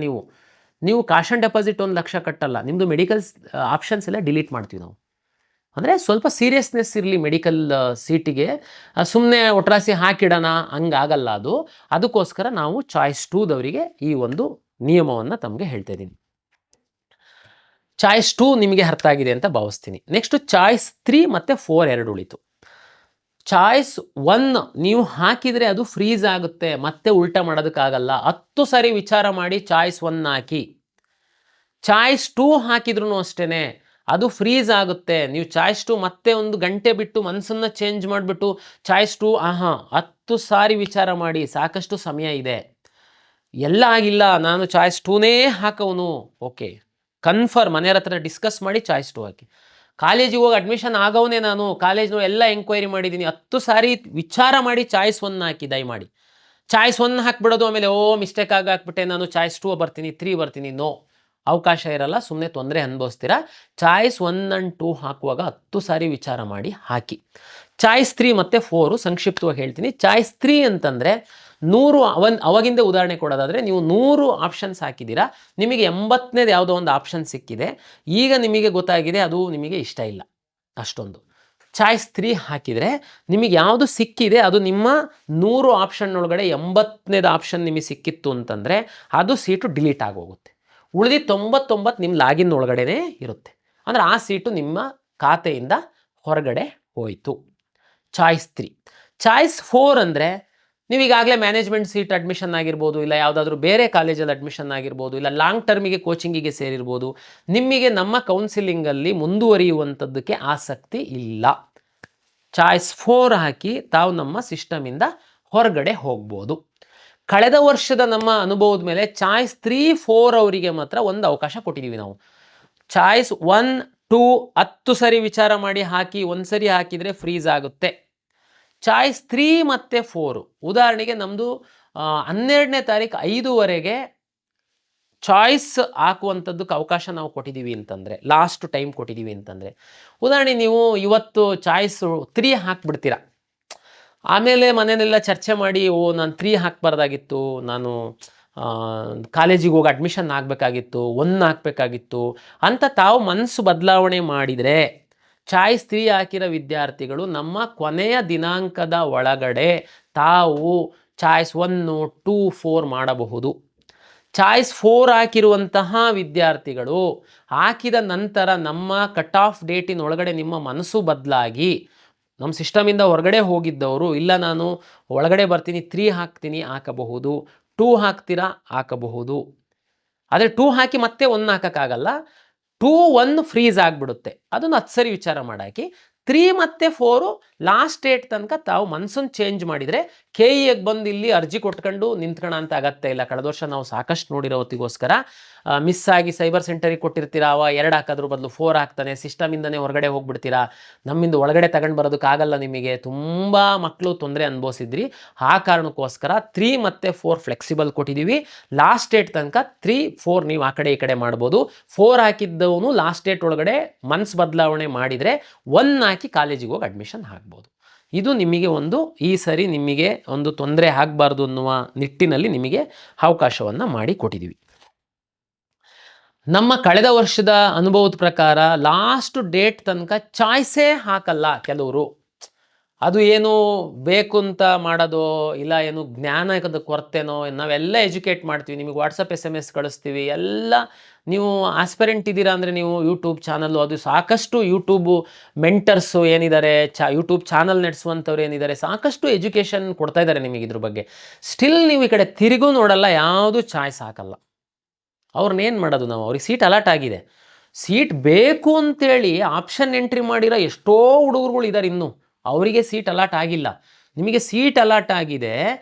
ನೀವು ಕಾಷನ್ ಡೆಪಾಸಿಟ್ 1,00,000 ಕಟ್ಟಲ್ಲ, ನಿಮ್ಮದು ಮೆಡಿಕಲ್ ಆಪ್ಷನ್ಸ್ ಎಲ್ಲ ಡಿಲೀಟ್ ಮಾಡ್ತೀವಿ ನಾವು. ಅಂದರೆ ಸ್ವಲ್ಪ ಸೀರಿಯಸ್ನೆಸ್ ಇರಲಿ ಮೆಡಿಕಲ್ ಸೀಟಿಗೆ, ಸುಮ್ಮನೆ ಒಟ್ರಾಸಿ ಹಾಕಿಡೋಣ ಹಂಗಾಗಲ್ಲ ಅದು. ಅದಕ್ಕೋಸ್ಕರ ನಾವು ಚಾಯ್ಸ್ 2ದವರಿಗೆ ಈ ಒಂದು ನಿಯಮವನ್ನು ತಮಗೆ ಹೇಳ್ತಾ ಇದ್ದೀನಿ. ಚಾಯ್ಸ್ 2 ನಿಮಗೆ ಅರ್ಥ ಆಗಿದೆ ಅಂತ ಭಾವಿಸ್ತೀನಿ. ನೆಕ್ಸ್ಟು ಚಾಯ್ಸ್ 3 ಮತ್ತು 4 ಎರಡು ಉಳಿತು. ಚಾಯ್ಸ್ 1 ನೀವು ಹಾಕಿದರೆ ಅದು ಫ್ರೀಸ್ ಆಗುತ್ತೆ, ಮತ್ತೆ ಉಲ್ಟಾ ಮಾಡೋದಕ್ಕಾಗಲ್ಲ. 10 ಸಾರಿ ವಿಚಾರ ಮಾಡಿ ಚಾಯ್ಸ್ 1 ಹಾಕಿ. ಚಾಯ್ಸ್ 2 ಹಾಕಿದ್ರೂ ಅಷ್ಟೇ ಅದು ಫ್ರೀಸ್ ಆಗುತ್ತೆ. ನೀವು ಚಾಯ್ಸ್ 2 ಮತ್ತೆ 1 ಗಂಟೆ ಬಿಟ್ಟು ಮನಸ್ಸನ್ನು ಚೇಂಜ್ ಮಾಡಿಬಿಟ್ಟು ಚಾಯ್ಸ್ 2 10 ಸಾರಿ ವಿಚಾರ ಮಾಡಿ, ಸಾಕಷ್ಟು ಸಮಯ ಇದೆ. ಎಲ್ಲ ಆಗಿಲ್ಲ, ನಾನು ಚಾಯ್ಸ್ 2ನೇ ಹಾಕವನು, ಓಕೆ ಕನ್ಫರ್ಮ್ ಮನೆಯವ್ರ ಹತ್ರ ಡಿಸ್ಕಸ್ ಮಾಡಿ ಚಾಯ್ಸ್ 2 ಹಾಕಿ. ಕಾಲೇಜಿಗೆ ಹೋಗಿ ಅಡ್ಮಿಷನ್ ಆಗೋವನೇ ನಾನು, ಕಾಲೇಜ್ನೂ ಎಲ್ಲ ಎಂಕ್ವೈರಿ ಮಾಡಿದ್ದೀನಿ, 10 ಸಾರಿ ವಿಚಾರ ಮಾಡಿ ಚಾಯ್ಸ್ 1 ಹಾಕಿ. ದಯಮಾಡಿ ಚಾಯ್ಸ್ 1 ಹಾಕ್ಬಿಡೋದು, ಆಮೇಲೆ ಮಿಸ್ಟೇಕ್ ಹಾಕ್ಬಿಟ್ಟೆ ನಾನು ಚಾಯ್ಸ್ 2 ಬರ್ತೀನಿ 3 ಬರ್ತೀನಿ, ನೋ, ಅವಕಾಶ ಇರಲ್ಲ, ಸುಮ್ಮನೆ ತೊಂದರೆ ಅನುಭವಿಸ್ತೀರಾ. ಚಾಯ್ಸ್ 1 and 2 ಹಾಕುವಾಗ 10 ಸಾರಿ ವಿಚಾರ ಮಾಡಿ ಹಾಕಿ. ಚಾಯ್ಸ್ 3 ಮತ್ತು 4 ಸಂಕ್ಷಿಪ್ತವಾಗಿ ಹೇಳ್ತೀನಿ. ಚಾಯ್ಸ್ 3 ಅಂತಂದರೆ 100 ಅವಾಗಿಂದ ಉದಾಹರಣೆ ಕೊಡೋದಾದರೆ, ನೀವು 100 ಆಪ್ಷನ್ಸ್ ಹಾಕಿದ್ದೀರಾ, ನಿಮಗೆ 80ನೇದು ಯಾವುದೋ ಒಂದು ಆಪ್ಷನ್ ಸಿಕ್ಕಿದೆ, ಈಗ ನಿಮಗೆ ಗೊತ್ತಾಗಿದೆ ಅದು ನಿಮಗೆ ಇಷ್ಟ ಇಲ್ಲ ಅಷ್ಟೊಂದು. ಚಾಯ್ಸ್ 3 ಹಾಕಿದರೆ ನಿಮಗೆ ಯಾವುದು ಸಿಕ್ಕಿದೆ ಅದು ನಿಮ್ಮ 100 ಆಪ್ಷನ್ ಒಳಗಡೆ 80ನೇದು ಆಪ್ಷನ್ ನಿಮಗೆ ಸಿಕ್ಕಿತ್ತು ಅಂತಂದರೆ ಅದು ಸೀಟು ಡಿಲೀಟ್ ಆಗೋಗುತ್ತೆ. ಉಳಿದು 99 ನಿಮ್ಮ ಲಾಗಿನ್ ಒಳಗಡೆ ಇರುತ್ತೆ. ಅಂದರೆ ಆ ಸೀಟು ನಿಮ್ಮ ಖಾತೆಯಿಂದ ಹೊರಗಡೆ ಹೋಯಿತು. ಚಾಯ್ಸ್ 3. ಚಾಯ್ಸ್ 4 ಅಂದರೆ ನೀವೀಗಾಗಲೇ ಮ್ಯಾನೇಜ್ಮೆಂಟ್ ಸೀಟ್ ಅಡ್ಮಿಷನ್ ಆಗಿರ್ಬೋದು, ಇಲ್ಲ ಯಾವುದಾದ್ರೂ ಬೇರೆ ಕಾಲೇಜಲ್ಲಿ ಅಡ್ಮಿಷನ್ ಆಗಿರ್ಬೋದು, ಇಲ್ಲ ಲಾಂಗ್ ಟರ್ಮಿಗೆ ಕೋಚಿಂಗಿಗೆ ಸೇರಿರ್ಬೋದು, ನಿಮಗೆ ನಮ್ಮ ಕೌನ್ಸಿಲಿಂಗಲ್ಲಿ ಮುಂದುವರಿಯುವಂಥದ್ದಕ್ಕೆ ಆಸಕ್ತಿ ಇಲ್ಲ. ಚಾಯ್ಸ್ 4 ಹಾಕಿ ತಾವು ನಮ್ಮ ಸಿಸ್ಟಮಿಂದ ಹೊರಗಡೆ ಹೋಗ್ಬೋದು. ಕಳೆದ ವರ್ಷದ ನಮ್ಮ ಅನುಭವದ ಮೇಲೆ ಚಾಯ್ಸ್ 3, 4 ಅವರಿಗೆ ಮಾತ್ರ ಒಂದು ಅವಕಾಶ ಕೊಟ್ಟಿದ್ದೀವಿ ನಾವು. ಚಾಯ್ಸ್ 1, 2 10 ಸರಿ ವಿಚಾರ ಮಾಡಿ ಹಾಕಿ, ಒಂದು ಸರಿ ಹಾಕಿದರೆ ಫ್ರೀಸ್ ಆಗುತ್ತೆ. ಚಾಯ್ಸ್ 3 ಮತ್ತು 4 ಉದಾಹರಣೆಗೆ ನಮ್ಮದು 12ನೇ ತಾರೀಕು 5ವರೆಗೆ ಚಾಯ್ಸ್ ಹಾಕುವಂಥದ್ದಕ್ಕೆ ಅವಕಾಶ ನಾವು ಕೊಟ್ಟಿದ್ದೀವಿ ಅಂತಂದರೆ, ಲಾಸ್ಟ್ ಟೈಮ್ ಕೊಟ್ಟಿದ್ದೀವಿ ಅಂತಂದರೆ, ಉದಾಹರಣೆ ನೀವು ಇವತ್ತು ಚಾಯ್ಸ್ 3 ಹಾಕ್ಬಿಡ್ತೀರಾ, ಆಮೇಲೆ ಮನೆಯಲ್ಲೆಲ್ಲ ಚರ್ಚೆ ಮಾಡಿ, ನಾನು 3 ಹಾಕಬಾರ್ದಾಗಿತ್ತು, ನಾನು ಕಾಲೇಜಿಗೆ ಹೋಗಿ ಅಡ್ಮಿಷನ್ ಆಗಬೇಕಾಗಿತ್ತು, 1 ಹಾಕಬೇಕಾಗಿತ್ತು ಅಂತ ತಾವು ಮನಸ್ಸು ಬದಲಾವಣೆ ಮಾಡಿದರೆ, ಚಾಯ್ಸ್ 3 ಹಾಕಿರೋ ವಿದ್ಯಾರ್ಥಿಗಳು ನಮ್ಮ ಕೊನೆಯ ದಿನಾಂಕದ ಒಳಗಡೆ ತಾವು ಚಾಯ್ಸ್ 1, 2, 4 ಮಾಡಬಹುದು. ಚಾಯ್ಸ್ 4 ಹಾಕಿರುವಂತಹ ವಿದ್ಯಾರ್ಥಿಗಳು ಹಾಕಿದ ನಂತರ ನಮ್ಮ ಕಟ್ ಆಫ್ ಡೇಟಿನ ಒಳಗಡೆ ನಿಮ್ಮ ಮನಸ್ಸು ಬದಲಾಗಿ ನಮ್ಮ ಸಿಸ್ಟಮಿಂದ ಹೊರಗಡೆ ಹೋಗಿದ್ದವರು, ಇಲ್ಲ ನಾನು ಒಳಗಡೆ ಬರ್ತೀನಿ 3 ಹಾಕ್ತೀನಿ ಹಾಕಬಹುದು, 2 ಹಾಕ್ತೀರಾ ಹಾಕಬಹುದು. ಆದರೆ 2 ಹಾಕಿ ಮತ್ತೆ 1 ಹಾಕೋಕ್ಕಾಗಲ್ಲ, 2, 1 ಫ್ರೀಸ್ ಆಗಿಬಿಡುತ್ತೆ. ಅದನ್ನು 10 ಸರಿ ವಿಚಾರ ಮಾಡಾಕಿ. 3 ಮತ್ತು 4 ಲಾಸ್ಟ್ ಡೇಟ್ ತನಕ ತಾವು ಮನಸ್ಸನ್ನು ಚೇಂಜ್ ಮಾಡಿದರೆ KEಗೆ ಬಂದು ಇಲ್ಲಿ ಅರ್ಜಿ ಕೊಟ್ಕೊಂಡು ನಿಂತ್ಕೊಳ್ಳೋ ಅಂತ ಅಗತ್ಯ ಇಲ್ಲ. ಕಳೆದ ವರ್ಷ ನಾವು ಸಾಕಷ್ಟು ನೋಡಿರೋ ಹೊತ್ತಿಗೋಸ್ಕರ ಮಿಸ್ ಆಗಿ ಸೈಬರ್ ಸೆಂಟರಿಗೆ ಕೊಟ್ಟಿರ್ತೀರಾ, ಅವ 2 ಹಾಕೋದ್ರ ಬದಲು 4 ಹಾಕ್ತಾನೆ, ಸಿಸ್ಟಮಿಂದನೇ ಹೊರಗಡೆ ಹೋಗ್ಬಿಡ್ತೀರಾ, ನಮ್ಮಿಂದ ಒಳಗಡೆ ತಗೊಂಡು ಬರೋದಕ್ಕಾಗಲ್ಲ, ನಿಮಗೆ ತುಂಬ ಮಕ್ಕಳು ತೊಂದರೆ ಅನುಭವಿಸಿದ್ರಿ. ಆ ಕಾರಣಕ್ಕೋಸ್ಕರ 3 ಮತ್ತು 4 ಫ್ಲೆಕ್ಸಿಬಲ್ ಕೊಟ್ಟಿದ್ದೀವಿ. ಲಾಸ್ಟ್ ಡೇಟ್ ತನಕ 3, 4 ನೀವು ಆ ಕಡೆ ಈ ಕಡೆ ಮಾಡ್ಬೋದು. 4 ಹಾಕಿದ್ದವನು ಲಾಸ್ಟ್ ಡೇಟ್ ಒಳಗಡೆ ಮನಸ್ಸು ಬದಲಾವಣೆ ಮಾಡಿದರೆ 1 ಹಾಕಿ ಕಾಲೇಜಿಗೆ ಹೋಗಿ ಅಡ್ಮಿಷನ್ ಆಗ್ಬೋದು. ಇದು ನಿಮಗೆ ಈ ಸರಿ ನಿಮಗೆ ಒಂದು ತೊಂದರೆ ಆಗಬಾರ್ದು ಅನ್ನುವ ನಿಟ್ಟಿನಲ್ಲಿ ನಿಮಗೆ ಅವಕಾಶವನ್ನು ಮಾಡಿ ಕೊಟ್ಟಿದ್ದೀವಿ. ನಮ್ಮ ಕಳೆದ ವರ್ಷದ ಅನುಭವದ ಪ್ರಕಾರ ಲಾಸ್ಟ್ ಡೇಟ್ ತನಕ ಚಾಯ್ಸೇ ಹಾಕಲ್ಲ ಕೆಲವರು. ಅದು ಏನು ಬೇಕು ಅಂತ ಮಾಡೋದು, ಇಲ್ಲ ಏನು ಜ್ಞಾನದ ಕೊರತೆನೋ, ನಾವೆಲ್ಲ ಎಜುಕೇಟ್ ಮಾಡ್ತೀವಿ, ನಿಮಗೆ ವಾಟ್ಸಪ್ SMS ಕಳಿಸ್ತೀವಿ, ಎಲ್ಲ ನೀವು ಆಸ್ಪೆರೆಂಟ್ ಇದ್ದೀರಾ ಅಂದರೆ ನೀವು ಯೂಟ್ಯೂಬ್ ಚಾನಲ್ಲು, ಅದು ಸಾಕಷ್ಟು ಯೂಟ್ಯೂಬು ಮೆಂಟರ್ಸು ಏನಿದ್ದಾರೆ, ಯೂಟ್ಯೂಬ್ ಚಾನಲ್ ನಡೆಸುವಂಥವ್ರು ಏನಿದ್ದಾರೆ, ಸಾಕಷ್ಟು ಎಜುಕೇಷನ್ ಕೊಡ್ತಾ ಇದ್ದಾರೆ ನಿಮಗೆ ಇದ್ರ ಬಗ್ಗೆ. ಸ್ಟಿಲ್ ನೀವು ಈ ಕಡೆ ತಿರುಗೂ ನೋಡಲ್ಲ, ಯಾವುದು ಚಾಯ್ಸ್ ಹಾಕಲ್ಲ. ಅವ್ರನ್ನೇನು ಮಾಡೋದು ನಾವು? ಅವ್ರಿಗೆ ಸೀಟ್ ಅಲಾಟ್ ಆಗಿದೆ, ಸೀಟ್ ಬೇಕು ಅಂತೇಳಿ ಆಪ್ಷನ್ ಎಂಟ್ರಿ ಮಾಡಿರೋ ಎಷ್ಟೋ ಹುಡುಗರುಗಳು ಇದ್ದಾರೆ, ಇನ್ನೂ ಅವರಿಗೆ ಸೀಟ್ ಅಲಾಟ್ ಆಗಿಲ್ಲ. ನಿಮಗೆ ಸೀಟ್ ಅಲಾಟ್ ಆಗಿದೆ,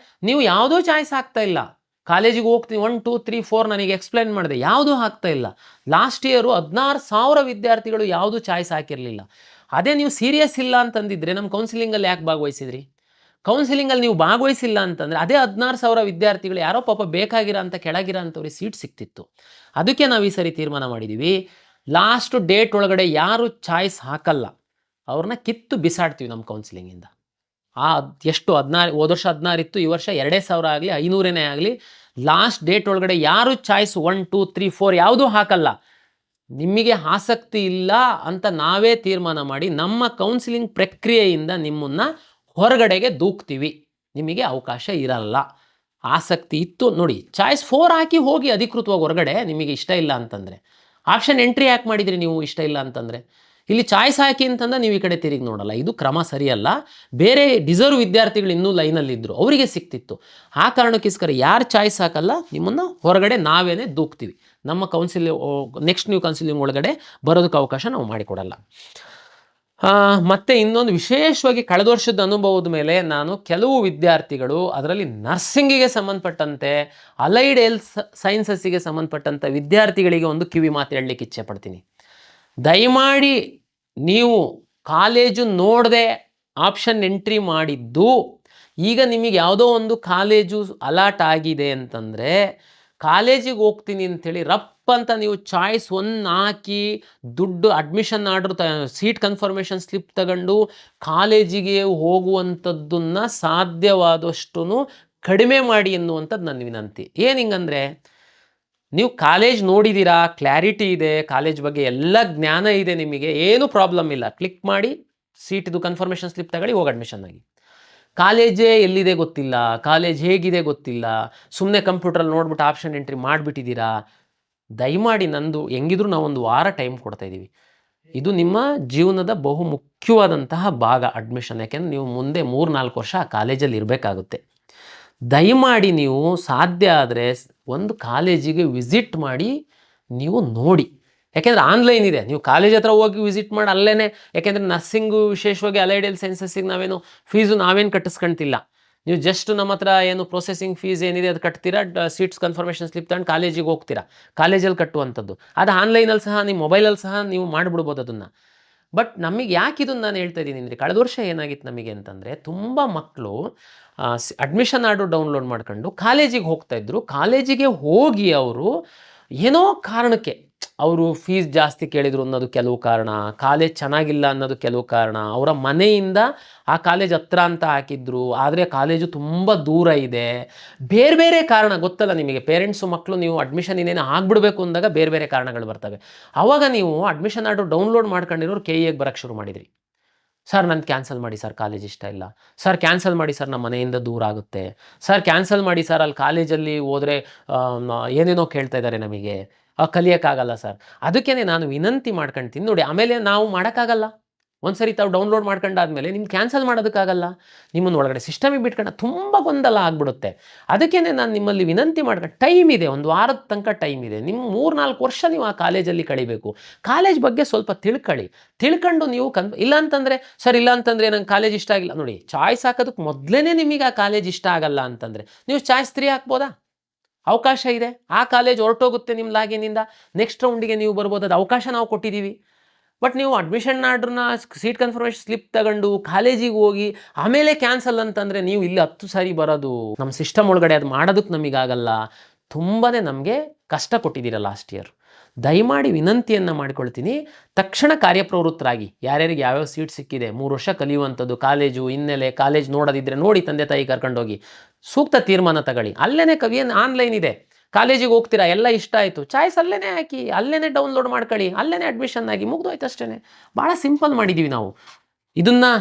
ನೀವು ಯಾವುದೋ ಚಾಯ್ಸ್ ಆಗ್ತಾ ಇಲ್ಲ, ಕಾಲೇಜಿಗೆ ಹೋಗ್ತೀನಿ 1 2 3 4 ನನಗೆ ಎಕ್ಸ್ಪ್ಲೈನ್ ಮಾಡಿದೆ, ಯಾವುದೂ ಆಗ್ತಾ ಇಲ್ಲ. ಲಾಸ್ಟ್ ಇಯರು 16,000 ವಿದ್ಯಾರ್ಥಿಗಳು ಯಾವುದೂ ಚಾಯ್ಸ್ ಹಾಕಿರಲಿಲ್ಲ. ಅದೇ ನೀವು ಸೀರಿಯಸ್ ಇಲ್ಲ ಅಂತಂದಿದ್ರೆ ನಮ್ಮ ಕೌನ್ಸಿಲಿಂಗಲ್ಲಿ ಯಾಕೆ ಭಾಗವಹಿಸಿದ್ರಿ? ಕೌನ್ಸಿಲಿಂಗಲ್ಲಿ ನೀವು ಭಾಗವಹಿಸಿಲ್ಲ ಅಂತಂದರೆ ಅದೇ 16,000 ವಿದ್ಯಾರ್ಥಿಗಳು ಯಾರೋ ಪಾಪ ಬೇಕಾಗಿರೋ ಅಂತ ಕೆಳಗಿರೋ ಅಂಥವ್ರಿಗೆ ಸೀಟ್ ಸಿಕ್ತಿತ್ತು. ಅದಕ್ಕೆ ನಾವು ಈ ಸರಿ ತೀರ್ಮಾನ ಮಾಡಿದ್ದೀವಿ, ಲಾಸ್ಟ್ ಡೇಟ್ ಒಳಗಡೆ ಯಾರು ಚಾಯ್ಸ್ ಹಾಕಲ್ಲ ಅವ್ರನ್ನ ಕಿತ್ತು ಬಿಸಾಡ್ತೀವಿ ನಮ್ಮ ಕೌನ್ಸಿಲಿಂಗಿಂದ. ಎಷ್ಟು 16 ಹೋದ ವರ್ಷ 16 ಇತ್ತು, ಈ ವರ್ಷ 2,000 ಆಗಲಿ 500 ಆಗಲಿ, ಲಾಸ್ಟ್ ಡೇಟ್ ಒಳಗಡೆ ಯಾರು ಚಾಯ್ಸ್ 1 2 3 4 ಯಾವುದೂ ಹಾಕಲ್ಲ. ನಿಮಗೆ ಆಸಕ್ತಿ ಇಲ್ಲ ಅಂತ ನಾವೇ ತೀರ್ಮಾನ ಮಾಡಿ ನಮ್ಮ ಕೌನ್ಸಿಲಿಂಗ್ ಪ್ರಕ್ರಿಯೆಯಿಂದ ನಿಮ್ಮನ್ನು ಹೊರಗಡೆಗೆ ದೂಕ್ತೀವಿ. ನಿಮಗೆ ಅವಕಾಶ ಇರಲ್ಲ. ಆಸಕ್ತಿ ಇತ್ತು ನೋಡಿ, ಚಾಯ್ಸ್ 4 ಹಾಕಿ ಹೋಗಿ ಅಧಿಕೃತವಾಗಿ ಹೊರಗಡೆ, ನಿಮಗೆ ಇಷ್ಟ ಇಲ್ಲ ಅಂತಂದರೆ. ಆಪ್ಷನ್ ಎಂಟ್ರಿ ಯಾಕೆ ಮಾಡಿದ್ರಿ ನೀವು ಇಷ್ಟ ಇಲ್ಲ ಅಂತಂದರೆ? ಇಲ್ಲಿ ಚಾಯ್ಸ್ ಹಾಕಿ ಅಂತಂದ್ರೆ ನೀವು ಈ ಕಡೆ ತಿರುಗಿ ನೋಡಲ್ಲ, ಇದು ಕ್ರಮ ಸರಿಯಲ್ಲ. ಬೇರೆ ಡಿಸರ್ವ್ ವಿದ್ಯಾರ್ಥಿಗಳು ಇನ್ನೂ ಲೈನಲ್ಲಿದ್ದರು, ಅವರಿಗೆ ಸಿಕ್ತಿತ್ತು. ಆ ಕಾರಣಕ್ಕೋಸ್ಕರ ಯಾರು ಚಾಯ್ಸ್ ಹಾಕಲ್ಲ ನಿಮ್ಮನ್ನು ಹೊರಗಡೆ ನಾವೇನೇ ದೂಕ್ತೀವಿ. ನಮ್ಮ ನೆಕ್ಸ್ಟ್ ನ್ಯೂ ಕೌನ್ಸಿಲಿಂಗ್ ಒಳಗಡೆ ಬರೋದಕ್ಕೆ ಅವಕಾಶ ನಾವು ಮಾಡಿಕೊಡಲ್ಲ. ಮತ್ತು ಇನ್ನೊಂದು ವಿಶೇಷವಾಗಿ ಕಳೆದ ವರ್ಷದ ಅನುಭವದ ಮೇಲೆ ನಾನು ಕೆಲವು ವಿದ್ಯಾರ್ಥಿಗಳು, ಅದರಲ್ಲಿ ನರ್ಸಿಂಗಿಗೆ ಸಂಬಂಧಪಟ್ಟಂತೆ, ಅಲೈಡ್ ಹೆಲ್ತ್ ಸೈನ್ಸಸ್ಸಿಗೆ ಸಂಬಂಧಪಟ್ಟಂಥ ವಿದ್ಯಾರ್ಥಿಗಳಿಗೆ ಒಂದು ಕಿವಿ ಮಾತು ಹೇಳಲಿಕ್ಕೆ ಇಚ್ಛೆ ಪಡ್ತೀನಿ. ದಯಮಾಡಿ ನೀವು ಕಾಲೇಜು ನೋಡದೆ ಆಪ್ಷನ್ ಎಂಟ್ರಿ ಮಾಡಿದ್ದು, ಈಗ ನಿಮಗೆ ಯಾವುದೋ ಒಂದು ಕಾಲೇಜು ಅಲಾಟ್ ಆಗಿದೆ ಅಂತಂದರೆ, ಕಾಲೇಜಿಗೆ ಹೋಗ್ತೀನಿ ಅಂಥೇಳಿ ರಪ್ ಅಂತ ನೀವು ಚಾಯ್ಸ್ 1 ಹಾಕಿ ದುಡ್ಡು admission order seat confirmation slip ತಗೊಂಡು ಕಾಲೇಜಿಗೆ ಹೋಗುವಂಥದ್ದನ್ನು ಸಾಧ್ಯವಾದಷ್ಟು ಕಡಿಮೆ ಮಾಡಿ ಎನ್ನುವಂಥದ್ದು ನನ್ನ ವಿನಂತಿ. ಏನು ಹಿಂಗಂದರೆ, ನೀವು ಕಾಲೇಜ್ ನೋಡಿದ್ದೀರಾ, ಕ್ಲಾರಿಟಿ ಇದೆ, ಕಾಲೇಜ್ ಬಗ್ಗೆ ಎಲ್ಲ ಜ್ಞಾನ ಇದೆ, ನಿಮಗೆ ಏನು ಪ್ರಾಬ್ಲಮ್ ಇಲ್ಲ, ಕ್ಲಿಕ್ ಮಾಡಿ ಸೀಟಿದು ಕನ್ಫರ್ಮೇಷನ್ ಸ್ಲಿಪ್ ತಗೊಳ್ಳಿ, ಹೋಗಿ ಅಡ್ಮಿಷನ್ ಆಗಿ. ಕಾಲೇಜೇ ಎಲ್ಲಿದೆ ಗೊತ್ತಿಲ್ಲ, ಕಾಲೇಜ್ ಹೇಗಿದೆ ಗೊತ್ತಿಲ್ಲ, ಸುಮ್ಮನೆ ಕಂಪ್ಯೂಟ್ರಲ್ಲಿ ನೋಡ್ಬಿಟ್ಟು ಆಪ್ಷನ್ ಎಂಟ್ರಿ ಮಾಡಿಬಿಟ್ಟಿದ್ದೀರಾ. ದಯಮಾಡಿ ನಂದು ಹೆಂಗಿದ್ರು ನಾವು 1 ವಾರ ಟೈಮ್ ಕೊಡ್ತಾಯಿದ್ದೀವಿ. ಇದು ನಿಮ್ಮ ಜೀವನದ ಬಹು ಮುಖ್ಯವಾದಂತಹ ಭಾಗ ಅಡ್ಮಿಷನ್. ಯಾಕೆಂದರೆ ನೀವು ಮುಂದೆ 3-4 ವರ್ಷ ಆ ಕಾಲೇಜಲ್ಲಿ ಇರಬೇಕಾಗುತ್ತೆ. ದಯಮಾಡಿ ನೀವು ಸಾಧ್ಯ ಆದರೆ ಒಂದು ಕಾಲೇಜಿಗೆ ವಿಸಿಟ್ ಮಾಡಿ ನೀವು ನೋಡಿ. ಯಾಕೆಂದರೆ ಆನ್ಲೈನ್ ಇದೆ, ನೀವು ಕಾಲೇಜ್ ಹತ್ರ ಹೋಗಿ ವಿಸಿಟ್ ಮಾಡಿ ಅಲ್ಲೇ, ಯಾಕೆಂದರೆ ನರ್ಸಿಂಗು ವಿಶೇಷವಾಗಿ ಅಲೈಡ್ ಹೆಲ್ತ್ ಸೈನ್ಸಸ್ಸಿಗೆ ನಾವೇನು ಕಟ್ಟಿಸ್ಕೊಳ್ತಿಲ್ಲ. ನೀವು ಜಸ್ಟ್ ನಮ್ಮ ಹತ್ರ ಏನು ಪ್ರೊಸೆಸಿಂಗ್ ಫೀಸ್ ಏನಿದೆ ಅದು ಕಟ್ತೀರಾ, ಸೀಟ್ಸ್ ಕನ್ಫರ್ಮೇಷನ್ ಸ್ಲಿಪ್ ತಗೊಂಡು ಕಾಲೇಜಿಗೆ ಹೋಗ್ತೀರಾ, ಕಾಲೇಜಲ್ಲಿ ಕಟ್ಟುವಂಥದ್ದು. ಅದು ಆನ್ಲೈನಲ್ಲಿ ಸಹ ನಿಮ್ಮ ಮೊಬೈಲಲ್ಲಿ ಸಹ ನೀವು ಮಾಡಿಬಿಡ್ಬೋದು ಅದನ್ನು. ಬಟ್ ನಮಗೆ ಯಾಕೆ ಇದನ್ನು ನಾನು ಹೇಳ್ತಾ ಇದ್ದೀನಿ ಅಂದರೆ, ಕಳೆದ ವರ್ಷ ಏನಾಗಿತ್ತು ನಮಗೆ ಅಂತಂದರೆ, ತುಂಬ ಮಕ್ಕಳು ಅಡ್ಮಿಷನ್ ಆರ್ಡರ್ ಡೌನ್ಲೋಡ್ ಮಾಡ್ಕೊಂಡು ಕಾಲೇಜಿಗೆ ಹೋಗ್ತಾಯಿದ್ರು. ಕಾಲೇಜಿಗೆ ಹೋಗಿ ಅವರು ಏನೋ ಕಾರಣಕ್ಕೆ ಅವರು ಫೀಸ್ ಜಾಸ್ತಿ ಕೇಳಿದರು ಅನ್ನೋದು ಕೆಲವು ಕಾರಣ, ಕಾಲೇಜ್ ಚೆನ್ನಾಗಿಲ್ಲ ಅನ್ನೋದು ಕೆಲವು ಕಾರಣ, ಅವರ ಮನೆಯಿಂದ ಆ ಕಾಲೇಜ್ ಹತ್ರ ಅಂತ ಹಾಕಿದ್ರು, ಆದರೆ ಕಾಲೇಜು ತುಂಬ ದೂರ ಇದೆ, ಬೇರೆ ಬೇರೆ ಕಾರಣ ಗೊತ್ತಲ್ಲ ನಿಮಗೆ. ಪೇರೆಂಟ್ಸು ಮಕ್ಕಳು ನೀವು ಅಡ್ಮಿಷನ್ ಇನ್ನೇನು ಆಗಿಬಿಡ್ಬೇಕು ಅಂದಾಗ ಬೇರೆ ಬೇರೆ ಕಾರಣಗಳು ಬರ್ತವೆ. ಆವಾಗ ನೀವು ಅಡ್ಮಿಷನ್ ಆರ್ಡರ್ ಡೌನ್ಲೋಡ್ ಮಾಡ್ಕೊಂಡಿರೋರು KEಗೆ ಬರೋಕ್ಕೆ ಶುರು ಮಾಡಿದ್ರಿ. ಸರ್ ನಂದು ಕ್ಯಾನ್ಸಲ್ ಮಾಡಿ ಸರ್, ಕಾಲೇಜ್ ಇಷ್ಟ ಇಲ್ಲ. ಸರ್ ಕ್ಯಾನ್ಸಲ್ ಮಾಡಿ ಸರ್, ನಮ್ಮ ಮನೆಯಿಂದ ದೂರ ಆಗುತ್ತೆ. ಸರ್ ಕ್ಯಾನ್ಸಲ್ ಮಾಡಿ ಸರ್, ಅಲ್ಲಿ ಕಾಲೇಜಲ್ಲಿ ಹೋದರೆ ಏನೇನೋ ಕೇಳ್ತಾ ಇದ್ದಾರೆ ನಮಗೆ, ಕಲಿಯೋಕ್ಕಾಗಲ್ಲ ಸರ್. ಅದಕ್ಕೇ ನಾನು ವಿನಂತಿ ಮಾಡ್ಕೊಳ್ತೀನಿ ನೋಡಿ. ಆಮೇಲೆ ನಾವು ಮಾಡೋಕ್ಕಾಗಲ್ಲ, ಒಂದು ಸರಿ ತಾವು ಡೌನ್ಲೋಡ್ ಮಾಡ್ಕೊಂಡಾದ್ಮೇಲೆ ನಿಮ್ಗೆ ಕ್ಯಾನ್ಸಲ್ ಮಾಡೋದಕ್ಕಾಗಲ್ಲ. ನಿಮ್ಮನ್ನು ಒಳಗಡೆ ಸಿಸ್ಟಮಿಗೆ ಬಿಟ್ಕೊಂಡು ತುಂಬ ಗೊಂದಲ ಆಗಿಬಿಡುತ್ತೆ. ಅದಕ್ಕೇ ನಾನು ನಿಮ್ಮಲ್ಲಿ ವಿನಂತಿ ಮಾಡ್ಕೊಂಡು, ಟೈಮ್ ಇದೆ, 1 ವಾರದ ತನಕ ಟೈಮ್ ಇದೆ. ನಿಮ್ಮ 3-4 ವರ್ಷ ನೀವು ಆ ಕಾಲೇಜಲ್ಲಿ ಕಳಿಬೇಕು. ಕಾಲೇಜ್ ಬಗ್ಗೆ ಸ್ವಲ್ಪ ತಿಳ್ಕೊಂಡು ನೀವು ಇಲ್ಲ ಅಂತಂದರೆ ಸರ್, ಇಲ್ಲ ಅಂತಂದರೆ ನಂಗೆ ಕಾಲೇಜ್ ಇಷ್ಟ ಆಗಿಲ್ಲ. ನೋಡಿ, ಚಾಯ್ಸ್ ಹಾಕೋದಕ್ಕೆ ಮೊದಲೇ ನಿಮಗೆ ಆ ಕಾಲೇಜ್ ಇಷ್ಟ ಆಗಲ್ಲ ಅಂತಂದರೆ ನೀವು ಚಾಯ್ಸ್ 3 ಹಾಕ್ಬೋದಾ? ಅವಕಾಶ ಇದೆ. ಆ ಕಾಲೇಜ್ ಹೊರಟೋಗುತ್ತೆ ನಿಮ್ಮ ಲಾಗಿನಿಂದ, ನೆಕ್ಸ್ಟ್ ರೌಂಡಿಗೆ ನೀವು ಬರ್ಬೋದು. ಅದು ಅವಕಾಶ ನಾವು ಕೊಟ್ಟಿದ್ದೀವಿ. ಬಟ್ ನೀವು ಅಡ್ಮಿಷನ್ ಆರ್ಡ್ರನ್ನ ಸೀಟ್ ಕನ್ಫರ್ಮೇಷನ್ ಸ್ಲಿಪ್ ತಗೊಂಡು ಕಾಲೇಜಿಗೆ ಹೋಗಿ ಆಮೇಲೆ ಕ್ಯಾನ್ಸಲ್ ಅಂತಂದರೆ ನೀವು ಇಲ್ಲಿ 10 ಸಾರಿ ಬರೋದು. ನಮ್ಮ ಸಿಸ್ಟಮ್ ಒಳಗಡೆ ಅದು ಮಾಡೋದಕ್ಕೆ ನಮಗಾಗಲ್ಲ. ತುಂಬಾ ನಮಗೆ ಕಷ್ಟ ಕೊಟ್ಟಿದ್ದೀರ ಲಾಸ್ಟ್ ಇಯರ್. ದಯಮಾಡಿ ವಿನಂತಿಯನ್ನು ಮಾಡಿಕೊಳ್ತೀನಿ, ತಕ್ಷಣ ಕಾರ್ಯಪ್ರವೃತ್ತರಾಗಿ. ಯಾರ್ಯಾರಿಗೆ ಯಾವ್ಯಾವ ಸೀಟ್ ಸಿಕ್ಕಿದೆ, 3 ವರ್ಷ ಕಲಿಯುವಂಥದ್ದು, ಕಾಲೇಜು ಹಿನ್ನೆಲೆ, ಕಾಲೇಜ್ ನೋಡೋದಿದ್ದರೆ ನೋಡಿ, ತಂದೆ ತಾಯಿ ಕರ್ಕೊಂಡೋಗಿ ಸೂಕ್ತ ತೀರ್ಮಾನ ತಗೊಳ್ಳಿ. ಅಲ್ಲೇ ಕವಿಯನ್ ಆನ್ಲೈನ್ ಇದೆ, ಕಾಲೇಜಿಗೆ ಹೋಗ್ತೀರಾ, ಎಲ್ಲ ಇಷ್ಟ ಆಯಿತು, ಚಾಯ್ಸ್ ಅಲ್ಲೇ ಹಾಕಿ, ಅಲ್ಲೇ ಡೌನ್ಲೋಡ್ ಮಾಡ್ಕೊಳ್ಳಿ, ಅಲ್ಲೇ ಅಡ್ಮಿಷನ್ ಆಗಿ ಮುಗ್ದೋಯ್ತು ಅಷ್ಟೇ. ಭಾಳ ಸಿಂಪಲ್ ಮಾಡಿದ್ದೀವಿ ನಾವು. ಇದನ್ನು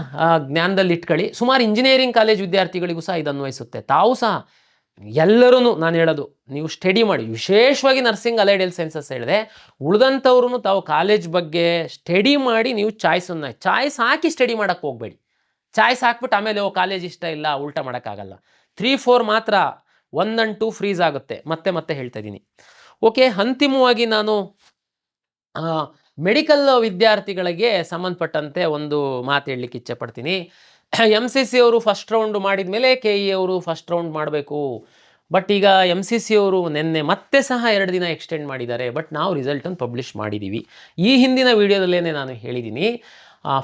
ಜ್ಞಾನದಲ್ಲಿ ಇಟ್ಕೊಳ್ಳಿ. ಸುಮಾರು ಇಂಜಿನಿಯರಿಂಗ್ ಕಾಲೇಜ್ ವಿದ್ಯಾರ್ಥಿಗಳಿಗೂ ಸಹ ಇದು ಅನ್ವಯಿಸುತ್ತೆ. ತಾವು ಸಹ ಎಲ್ಲರೂ ನಾನು ಹೇಳೋದು, ನೀವು ಸ್ಟಡಿ ಮಾಡಿ. ವಿಶೇಷವಾಗಿ ನರ್ಸಿಂಗ್ ಅಲೈಡ್ ಹೆಲ್ತ್ ಸೈನ್ಸಸ್ ಹೇಳಿದೆ, ಉಳಿದಂಥವ್ರು ತಾವು ಕಾಲೇಜ್ ಬಗ್ಗೆ ಸ್ಟಡಿ ಮಾಡಿ ನೀವು ಚಾಯ್ಸ್ ಹಾಕಿ ಸ್ಟಡಿ ಮಾಡೋಕ್ಕೆ ಹೋಗಬೇಡಿ. ಚಾಯ್ಸ್ ಹಾಕ್ಬಿಟ್ಟು ಆಮೇಲೆ ಕಾಲೇಜ್ ಇಷ್ಟ ಇಲ್ಲ, ಉಲ್ಟಾ ಮಾಡೋಕ್ಕಾಗಲ್ಲ. 3-4 ಮಾತ್ರ, 1 and 2 ಫ್ರೀಸ್ ಆಗುತ್ತೆ. ಮತ್ತೆ ಹೇಳ್ತಾ ಇದ್ದೀನಿ. ಓಕೆ, ಅಂತಿಮವಾಗಿ ನಾನು ಮೆಡಿಕಲ್ ವಿದ್ಯಾರ್ಥಿಗಳಿಗೆ ಸಂಬಂಧಪಟ್ಟಂತೆ ಒಂದು ಮಾತು ಹೇಳಲಿಕ್ಕೆ ಇಚ್ಛೆ ಪಡ್ತೀನಿ. MCC ಅವರು ಫಸ್ಟ್ ರೌಂಡ್ ಮಾಡಿದ ಮೇಲೆ KE ಅವರು ಫಸ್ಟ್ ರೌಂಡ್ ಮಾಡಬೇಕು. ಬಟ್ ಈಗ MCC ಅವರು ನಿನ್ನೆ ಮತ್ತೆ ಸಹ 2 ದಿನ ಎಕ್ಸ್ಟೆಂಡ್ ಮಾಡಿದ್ದಾರೆ. ಬಟ್ ನಾವು ರಿಸಲ್ಟನ್ನು ಪಬ್ಲಿಷ್ ಮಾಡಿದ್ದೀವಿ. ಈ ಹಿಂದಿನ ವಿಡಿಯೋದಲ್ಲೇ ನಾನು ಹೇಳಿದ್ದೀನಿ,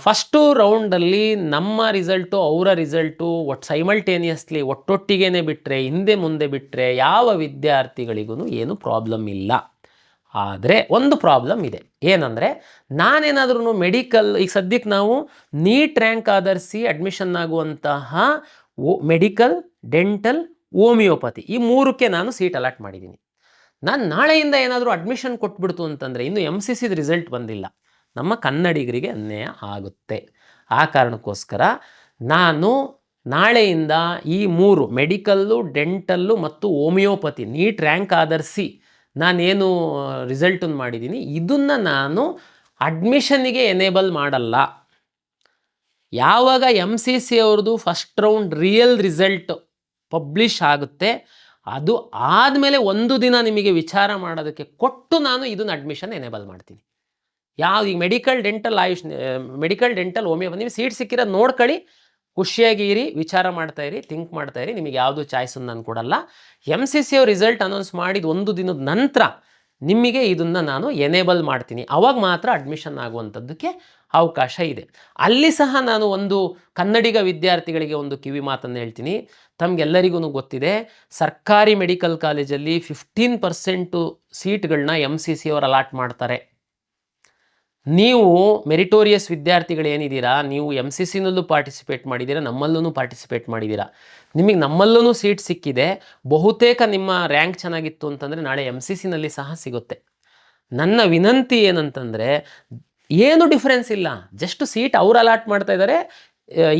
ಫಸ್ಟು ರೌಂಡಲ್ಲಿ ನಮ್ಮ ರಿಸಲ್ಟು ಅವರ ರಿಸಲ್ಟು ಸೈಮಲ್ಟೇನಿಯಸ್ಲಿ ಒಟ್ಟೊಟ್ಟಿಗೇ ಬಿಟ್ಟರೆ, ಹಿಂದೆ ಮುಂದೆ ಬಿಟ್ಟರೆ ಯಾವ ವಿದ್ಯಾರ್ಥಿಗಳಿಗೂ ಏನು ಪ್ರಾಬ್ಲಮ್ ಇಲ್ಲ. ಆದರೆ ಒಂದು ಪ್ರಾಬ್ಲಮ್ ಇದೆ. ಏನಂದರೆ, ನಾನೇನಾದ್ರೂ ಮೆಡಿಕಲ್, ಈಗ ಸದ್ಯಕ್ಕೆ ನಾವು ನೀಟ್ ರ್ಯಾಂಕ್ ಆಧರಿಸಿ ಅಡ್ಮಿಷನ್ ಆಗುವಂತಹ ಮೆಡಿಕಲ್, ಡೆಂಟಲ್, ಹೋಮಿಯೋಪತಿ ಈ 3ಕ್ಕೆ ನಾನು ಸೀಟ್ ಅಲಾಟ್ ಮಾಡಿದ್ದೀನಿ. ನಾನು ನಾಳೆಯಿಂದ ಏನಾದರೂ ಅಡ್ಮಿಷನ್ ಕೊಟ್ಬಿಡ್ತು ಅಂತಂದರೆ, ಇನ್ನು MCCದ ರಿಸಲ್ಟ್ ಬಂದಿಲ್ಲ, ನಮ್ಮ ಕನ್ನಡಿಗರಿಗೆ ಅನ್ಯಾಯ ಆಗುತ್ತೆ. ಆ ಕಾರಣಕ್ಕೋಸ್ಕರ ನಾನು ನಾಳೆಯಿಂದ ಈ 3 ಮೆಡಿಕಲ್ಲು, ಡೆಂಟಲ್ಲು ಮತ್ತು ಹೋಮಿಯೋಪತಿ ನೀಟ್ ರ್ಯಾಂಕ್ ಆಧರಿಸಿ ನಾನೇನು ರಿಸಲ್ಟನ್ನು ಮಾಡಿದ್ದೀನಿ, ಇದನ್ನು ನಾನು ಅಡ್ಮಿಷನ್ನಿಗೆ ಎನೇಬಲ್ ಮಾಡಲ್ಲ. ಯಾವಾಗ MCC ಅವ್ರದ್ದು first round real result publish ಆಗುತ್ತೆ, ಅದು ಆದಮೇಲೆ 1 ದಿನ ನಿಮಗೆ ವಿಚಾರ ಮಾಡೋದಕ್ಕೆ ಕೊಟ್ಟು ನಾನು ಇದನ್ನು ಅಡ್ಮಿಷನ್ ಎನೇಬಲ್ ಮಾಡ್ತೀನಿ. ಈಗ ಮೆಡಿಕಲ್, ಡೆಂಟಲ್, ಹೋಮಿಯೋಪತಿ ನಿಮಗೆ ಸೀಟ್ ಸಿಕ್ಕಿರೋದು ನೋಡ್ಕೊಳ್ಳಿ, ಖುಷಿಯಾಗಿರಿ, ವಿಚಾರ ಮಾಡ್ತಾಯಿರಿ, ಥಿಂಕ್ ಮಾಡ್ತಾಯಿರಿ. ನಿಮಗೆ ಯಾವುದು ಚಾಯ್ಸನ್ನು ನಾನು ಕೊಡಲ್ಲ. MCC ಅವ್ರ ರಿಸಲ್ಟ್ ಅನೌನ್ಸ್ ಮಾಡಿದ 1 ದಿನದ ನಂತರ ನಿಮಗೆ ಇದನ್ನು ನಾನು ಎನೇಬಲ್ ಮಾಡ್ತೀನಿ. ಆವಾಗ ಮಾತ್ರ ಅಡ್ಮಿಷನ್ ಆಗುವಂಥದ್ದಕ್ಕೆ ಅವಕಾಶ ಇದೆ. ಅಲ್ಲಿ ಸಹ ನಾನು ಒಂದು ಕನ್ನಡಿಗ ವಿದ್ಯಾರ್ಥಿಗಳಿಗೆ ಒಂದು ಕಿವಿ ಮಾತನ್ನು ಹೇಳ್ತೀನಿ. ತಮಗೆಲ್ಲರಿಗೂ ಗೊತ್ತಿದೆ, ಸರ್ಕಾರಿ ಮೆಡಿಕಲ್ ಕಾಲೇಜಲ್ಲಿ 15% ಸೀಟ್ಗಳನ್ನ MCC ಅವರು ಅಲಾಟ್ ಮಾಡ್ತಾರೆ. ನೀವು ಮೆರಿಟೋರಿಯಸ್ ವಿದ್ಯಾರ್ಥಿಗಳೇನಿದ್ದೀರಾ, ನೀವು MCCನಲ್ಲೂ ಪಾರ್ಟಿಸಿಪೇಟ್ ಮಾಡಿದ್ದೀರಾ, ನಮ್ಮಲ್ಲೂ ಪಾರ್ಟಿಸಿಪೇಟ್ ಮಾಡಿದ್ದೀರಾ. ನಿಮಗೆ ನಮ್ಮಲ್ಲೂ ಸೀಟ್ ಸಿಕ್ಕಿದೆ. ಬಹುತೇಕ ನಿಮ್ಮ ರ್ಯಾಂಕ್ ಚೆನ್ನಾಗಿತ್ತು ಅಂತಂದರೆ ನಾಳೆ MCCನಲ್ಲಿ ಸಹ ಸಿಗುತ್ತೆ. ನನ್ನ ವಿನಂತಿ ಏನಂತಂದರೆ, ಏನು ಡಿಫ್ರೆನ್ಸ್ ಇಲ್ಲ, ಜಸ್ಟ್ ಸೀಟ್ ಅವ್ರು ಅಲಾಟ್ ಮಾಡ್ತಾ ಇದ್ದಾರೆ,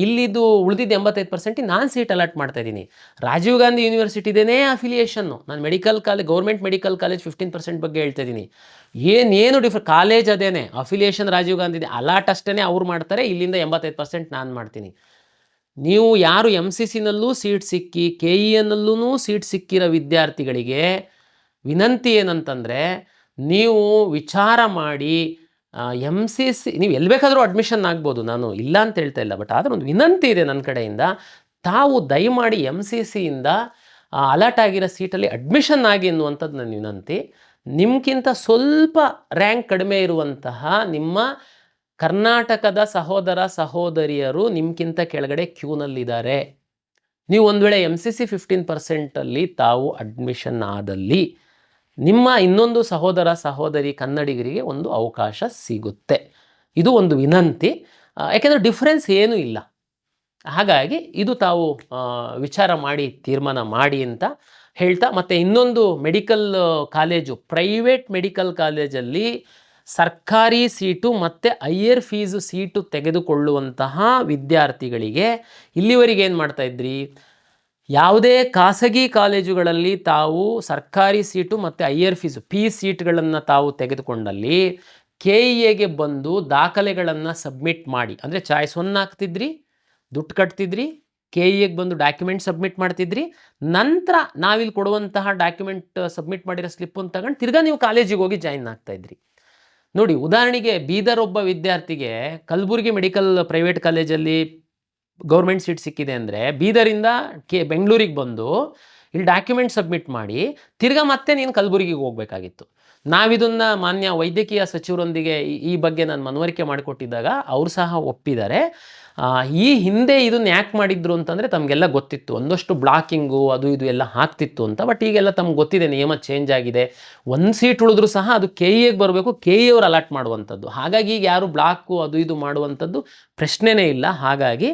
ಇಲ್ಲಿದ್ದು ಉಳಿದಿದ್ದು 85% ನಾನು ಸೀಟ್ ಅಲಾಟ್ ಮಾಡ್ತಾ ಇದ್ದೀನಿ. ರಾಜೀವ್ ಗಾಂಧಿ ಯೂನಿವರ್ಸಿಟಿದೇನೇ ಅಫಿಲಿಯೇಷನ್ನು. ನಾನು ಗೌರ್ಮೆಂಟ್ ಮೆಡಿಕಲ್ ಕಾಲೇಜ್ 15% ಬಗ್ಗೆ ಹೇಳ್ತಾ ಇದ್ದೀನಿ. ಏನು ಕಾಲೇಜ್ ಅದೇನೆ, ಅಫಿಲಿಯೇಷನ್ ರಾಜೀವ್ ಗಾಂಧಿ, ಅಲಾಟ್ ಅಷ್ಟೇ ಅವ್ರು ಮಾಡ್ತಾರೆ, ಇಲ್ಲಿಂದ 85% ನಾನು ಮಾಡ್ತೀನಿ. ನೀವು ಯಾರು MCCನಲ್ಲೂ ಸೀಟ್ ಸಿಕ್ಕಿ KENನಲ್ಲೂ ಸೀಟ್ ಸಿಕ್ಕಿರೋ ವಿದ್ಯಾರ್ಥಿಗಳಿಗೆ ವಿನಂತಿ ಏನಂತಂದರೆ, ನೀವು ವಿಚಾರ ಮಾಡಿ MCC ನೀವು ಎಲ್ಲಿ ಬೇಕಾದರೂ ಅಡ್ಮಿಷನ್ ಆಗ್ಬೋದು, ನಾನು ಇಲ್ಲ ಅಂತ ಹೇಳ್ತಾ ಇಲ್ಲ. ಬಟ್ ಆದರೆ ಒಂದು ವಿನಂತಿ ಇದೆ ನನ್ನ ಕಡೆಯಿಂದ, ತಾವು ದಯಮಾಡಿ MCCಯಿಂದ ಅಲಾಟ್ ಆಗಿರೋ ಸೀಟಲ್ಲಿ ಅಡ್ಮಿಷನ್ ಆಗಿ ಎನ್ನುವಂಥದ್ದು ನನ್ನ ವಿನಂತಿ. ನಿಮ್ಗಿಂತ ಸ್ವಲ್ಪ ರ್ಯಾಂಕ್ ಕಡಿಮೆ ಇರುವಂತಹ ನಿಮ್ಮ ಕರ್ನಾಟಕದ ಸಹೋದರ ಸಹೋದರಿಯರು ನಿಮ್ಗಿಂತ ಕೆಳಗಡೆ ಕ್ಯೂನಲ್ಲಿದ್ದಾರೆ. ನೀವು ಒಂದು ವೇಳೆ MCC 15%ಅಲ್ಲಿ ತಾವು ಅಡ್ಮಿಷನ್ ಆದಲ್ಲಿ ನಿಮ್ಮ ಇನ್ನೊಂದು ಸಹೋದರ ಸಹೋದರಿ ಕನ್ನಡಿಗರಿಗೆ ಒಂದು ಅವಕಾಶ ಸಿಗುತ್ತೆ. ಇದು ಒಂದು ವಿನಂತಿ, ಯಾಕೆಂದರೆ ಡಿಫ್ರೆನ್ಸ್ ಏನೂ ಇಲ್ಲ. ಹಾಗಾಗಿ ಇದು ತಾವು ವಿಚಾರ ಮಾಡಿ ತೀರ್ಮಾನ ಮಾಡಿ ಅಂತ ಹೇಳ್ತಾ, ಮತ್ತು ಇನ್ನೊಂದು ಮೆಡಿಕಲ್ ಕಾಲೇಜು, ಪ್ರೈವೇಟ್ ಮೆಡಿಕಲ್ ಕಾಲೇಜಲ್ಲಿ ಸರ್ಕಾರಿ ಸೀಟು ಮತ್ತು ಹೈಯರ್ ಫೀಸು ಸೀಟು ತೆಗೆದುಕೊಳ್ಳುವಂತಹ ವಿದ್ಯಾರ್ಥಿಗಳಿಗೆ ಇಲ್ಲಿವರೆಗೆ ಏನು ಮಾಡ್ತಾಯಿದ್ರಿ, ಯಾವುದೇ ಖಾಸಗಿ ಕಾಲೇಜುಗಳಲ್ಲಿ ತಾವು ಸರ್ಕಾರಿ ಸೀಟು ಮತ್ತು ಹೈಯರ್ ಫೀಸ್ ಸೀಟ್ಗಳನ್ನು ತಾವು ತೆಗೆದುಕೊಂಡಲ್ಲಿ KEAಗೆ ಬಂದು ದಾಖಲೆಗಳನ್ನು ಸಬ್ಮಿಟ್ ಮಾಡಿ, ಅಂದರೆ ಚಾಯ್ಸ್ 1 ಹಾಕ್ತಿದ್ರಿ, ದುಡ್ಡು ಕಟ್ತಿದ್ರಿ, KEAಗೆ ಬಂದು ಡಾಕ್ಯುಮೆಂಟ್ ಸಬ್ಮಿಟ್ ಮಾಡ್ತಿದ್ರಿ, ನಂತರ ನಾವಿಲ್ಲಿ ಕೊಡುವಂತಹ ಡಾಕ್ಯುಮೆಂಟ್ ಸಬ್ಮಿಟ್ ಮಾಡಿರೋ ಸ್ಲಿಪ್ಪನ್ನು ತಗೊಂಡು ತಿರ್ಗಾ ನೀವು ಕಾಲೇಜಿಗೆ ಹೋಗಿ ಜಾಯಿನ್ ಆಗ್ತಾಯಿದ್ರಿ. ನೋಡಿ, ಉದಾಹರಣೆಗೆ ಬೀದರ್ ಒಬ್ಬ ವಿದ್ಯಾರ್ಥಿಗೆ ಕಲಬುರಗಿ ಮೆಡಿಕಲ್ ಪ್ರೈವೇಟ್ ಕಾಲೇಜಲ್ಲಿ ಗೌರ್ಮೆಂಟ್ ಸೀಟ್ ಸಿಕ್ಕಿದೆ ಅಂದರೆ ಬೀದರಿಂದ ಬೆಂಗಳೂರಿಗೆ ಬಂದು ಇಲ್ಲಿ ಡಾಕ್ಯುಮೆಂಟ್ ಸಬ್ಮಿಟ್ ಮಾಡಿ ತಿರ್ಗಾ ಮತ್ತೆ ನೀನು ಕಲಬುರಗಿಗೆ ಹೋಗಬೇಕಾಗಿತ್ತು. ನಾವಿದನ್ನು ಮಾನ್ಯ ವೈದ್ಯಕೀಯ ಸಚಿವರೊಂದಿಗೆ ಈ ಬಗ್ಗೆ ನಾನು ಮನವರಿಕೆ ಮಾಡಿಕೊಟ್ಟಿದ್ದಾಗ ಅವರು ಸಹ ಒಪ್ಪಿದ್ದಾರೆ. ಈ ಹಿಂದೆ ಇದನ್ನು ಯಾಕೆ ಮಾಡಿದ್ರು ಅಂತಂದರೆ ತಮಗೆಲ್ಲ ಗೊತ್ತಿತ್ತು, ಒಂದಷ್ಟು ಬ್ಲಾಕಿಂಗು ಅದು ಇದು ಎಲ್ಲ ಆಗ್ತಿತ್ತು ಅಂತ. ಬಟ್ ಈಗೆಲ್ಲ ತಮ್ಗೆ ಗೊತ್ತಿದೆ, ನಿಯಮ ಚೇಂಜ್ ಆಗಿದೆ. 1 ಸೀಟ್ ಉಳಿದ್ರೂ ಸಹ ಅದು KEAಗೆ ಬರಬೇಕು, KEA ಅವರು ಅಲಾಟ್ ಮಾಡುವಂಥದ್ದು. ಹಾಗಾಗಿ ಈಗ ಯಾರು ಬ್ಲಾಕು ಅದು ಇದು ಮಾಡುವಂಥದ್ದು ಪ್ರಶ್ನೆನೇ ಇಲ್ಲ. ಹಾಗಾಗಿ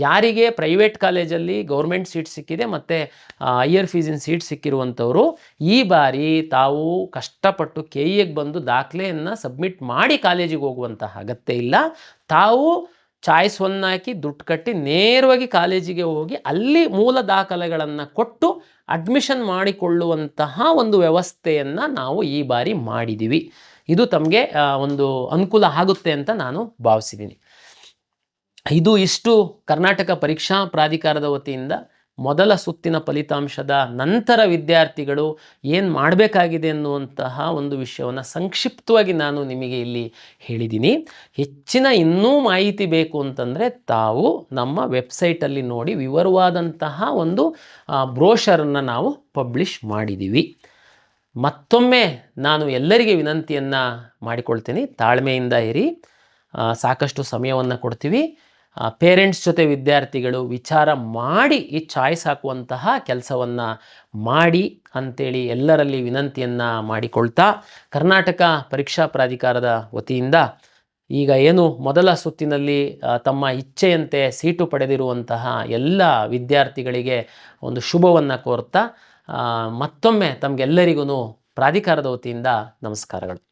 ಯಾರಿಗೆ ಪ್ರೈವೇಟ್ ಕಾಲೇಜಲ್ಲಿ ಗೌರ್ಮೆಂಟ್ ಸೀಟ್ ಸಿಕ್ಕಿದೆ ಮತ್ತು ಹೈಯರ್ ಫೀಸಿನ ಸೀಟ್ ಸಿಕ್ಕಿರುವಂಥವರು ಈ ಬಾರಿ ತಾವು ಕಷ್ಟಪಟ್ಟು KEAಗೆ ಬಂದು ದಾಖಲೆಯನ್ನು ಸಬ್ಮಿಟ್ ಮಾಡಿ ಕಾಲೇಜಿಗೆ ಹೋಗುವಂತಹ ಅಗತ್ಯ ಇಲ್ಲ. ತಾವು ಚಾಯ್ಸ್ 1 ಹಾಕಿ ದುಡ್ಡು ಕಟ್ಟಿ ನೇರವಾಗಿ ಕಾಲೇಜಿಗೆ ಹೋಗಿ ಅಲ್ಲಿ ಮೂಲ ದಾಖಲೆಗಳನ್ನು ಕೊಟ್ಟು ಅಡ್ಮಿಷನ್ ಮಾಡಿಕೊಳ್ಳುವಂತಹ ಒಂದು ವ್ಯವಸ್ಥೆಯನ್ನು ನಾವು ಈ ಬಾರಿ ಮಾಡಿದ್ದೀವಿ. ಇದು ತಮಗೆ ಒಂದು ಅನುಕೂಲ ಆಗುತ್ತೆ ಅಂತ ನಾನು ಭಾವಿಸಿದ್ದೀನಿ. ಇಷ್ಟು ಕರ್ನಾಟಕ ಪರೀಕ್ಷಾ ಪ್ರಾಧಿಕಾರದ ವತಿಯಿಂದ ಮೊದಲ ಸುತ್ತಿನ ಫಲಿತಾಂಶದ ನಂತರ ವಿದ್ಯಾರ್ಥಿಗಳು ಏನು ಮಾಡಬೇಕಾಗಿದೆ ಅನ್ನುವಂತಹ ಒಂದು ವಿಷಯವನ್ನು ಸಂಕ್ಷಿಪ್ತವಾಗಿ ನಾನು ನಿಮಗೆ ಇಲ್ಲಿ ಹೇಳಿದ್ದೀನಿ. ಹೆಚ್ಚಿನ ಇನ್ನೂ ಮಾಹಿತಿ ಬೇಕು ಅಂತಂದರೆ ತಾವು ನಮ್ಮ ವೆಬ್ಸೈಟಲ್ಲಿ ನೋಡಿ ವಿವರವಾದಂತಹ ಒಂದು ಬ್ರೋಷರನ್ನು ನಾವು ಪಬ್ಲಿಷ್ ಮಾಡಿದ್ದೀವಿ. ಮತ್ತೊಮ್ಮೆ ನಾನು ಎಲ್ಲರಿಗೆ ವಿನಂತಿಯನ್ನು ಮಾಡಿಕೊಳ್ತೀನಿ, ತಾಳ್ಮೆಯಿಂದ ಇರಿ, ಸಾಕಷ್ಟು ಸಮಯವನ್ನು ಕೊಡ್ತೀವಿ. ಪೇರೆಂಟ್ಸ್ ಜೊತೆ ವಿದ್ಯಾರ್ಥಿಗಳು ವಿಚಾರ ಮಾಡಿ ಈ ಚಾಯ್ಸ್ ಹಾಕುವಂತಹ ಕೆಲಸವನ್ನು ಮಾಡಿ ಅಂಥೇಳಿ ಎಲ್ಲರಲ್ಲಿ ವಿನಂತಿಯನ್ನು ಮಾಡಿಕೊಳ್ತಾ, ಕರ್ನಾಟಕ ಪರೀಕ್ಷಾ ಪ್ರಾಧಿಕಾರದ ವತಿಯಿಂದ ಈಗ ಏನು ಮೊದಲ ಸುತ್ತಿನಲ್ಲಿ ತಮ್ಮ ಇಚ್ಛೆಯಂತೆ ಸೀಟು ಪಡೆದಿರುವಂತಹ ಎಲ್ಲ ವಿದ್ಯಾರ್ಥಿಗಳಿಗೆ ಒಂದು ಶುಭವನ್ನು ಕೋರ್ತಾ ಮತ್ತೊಮ್ಮೆ ತಮಗೆಲ್ಲರಿಗೂ ಪ್ರಾಧಿಕಾರದ ವತಿಯಿಂದ ನಮಸ್ಕಾರಗಳು.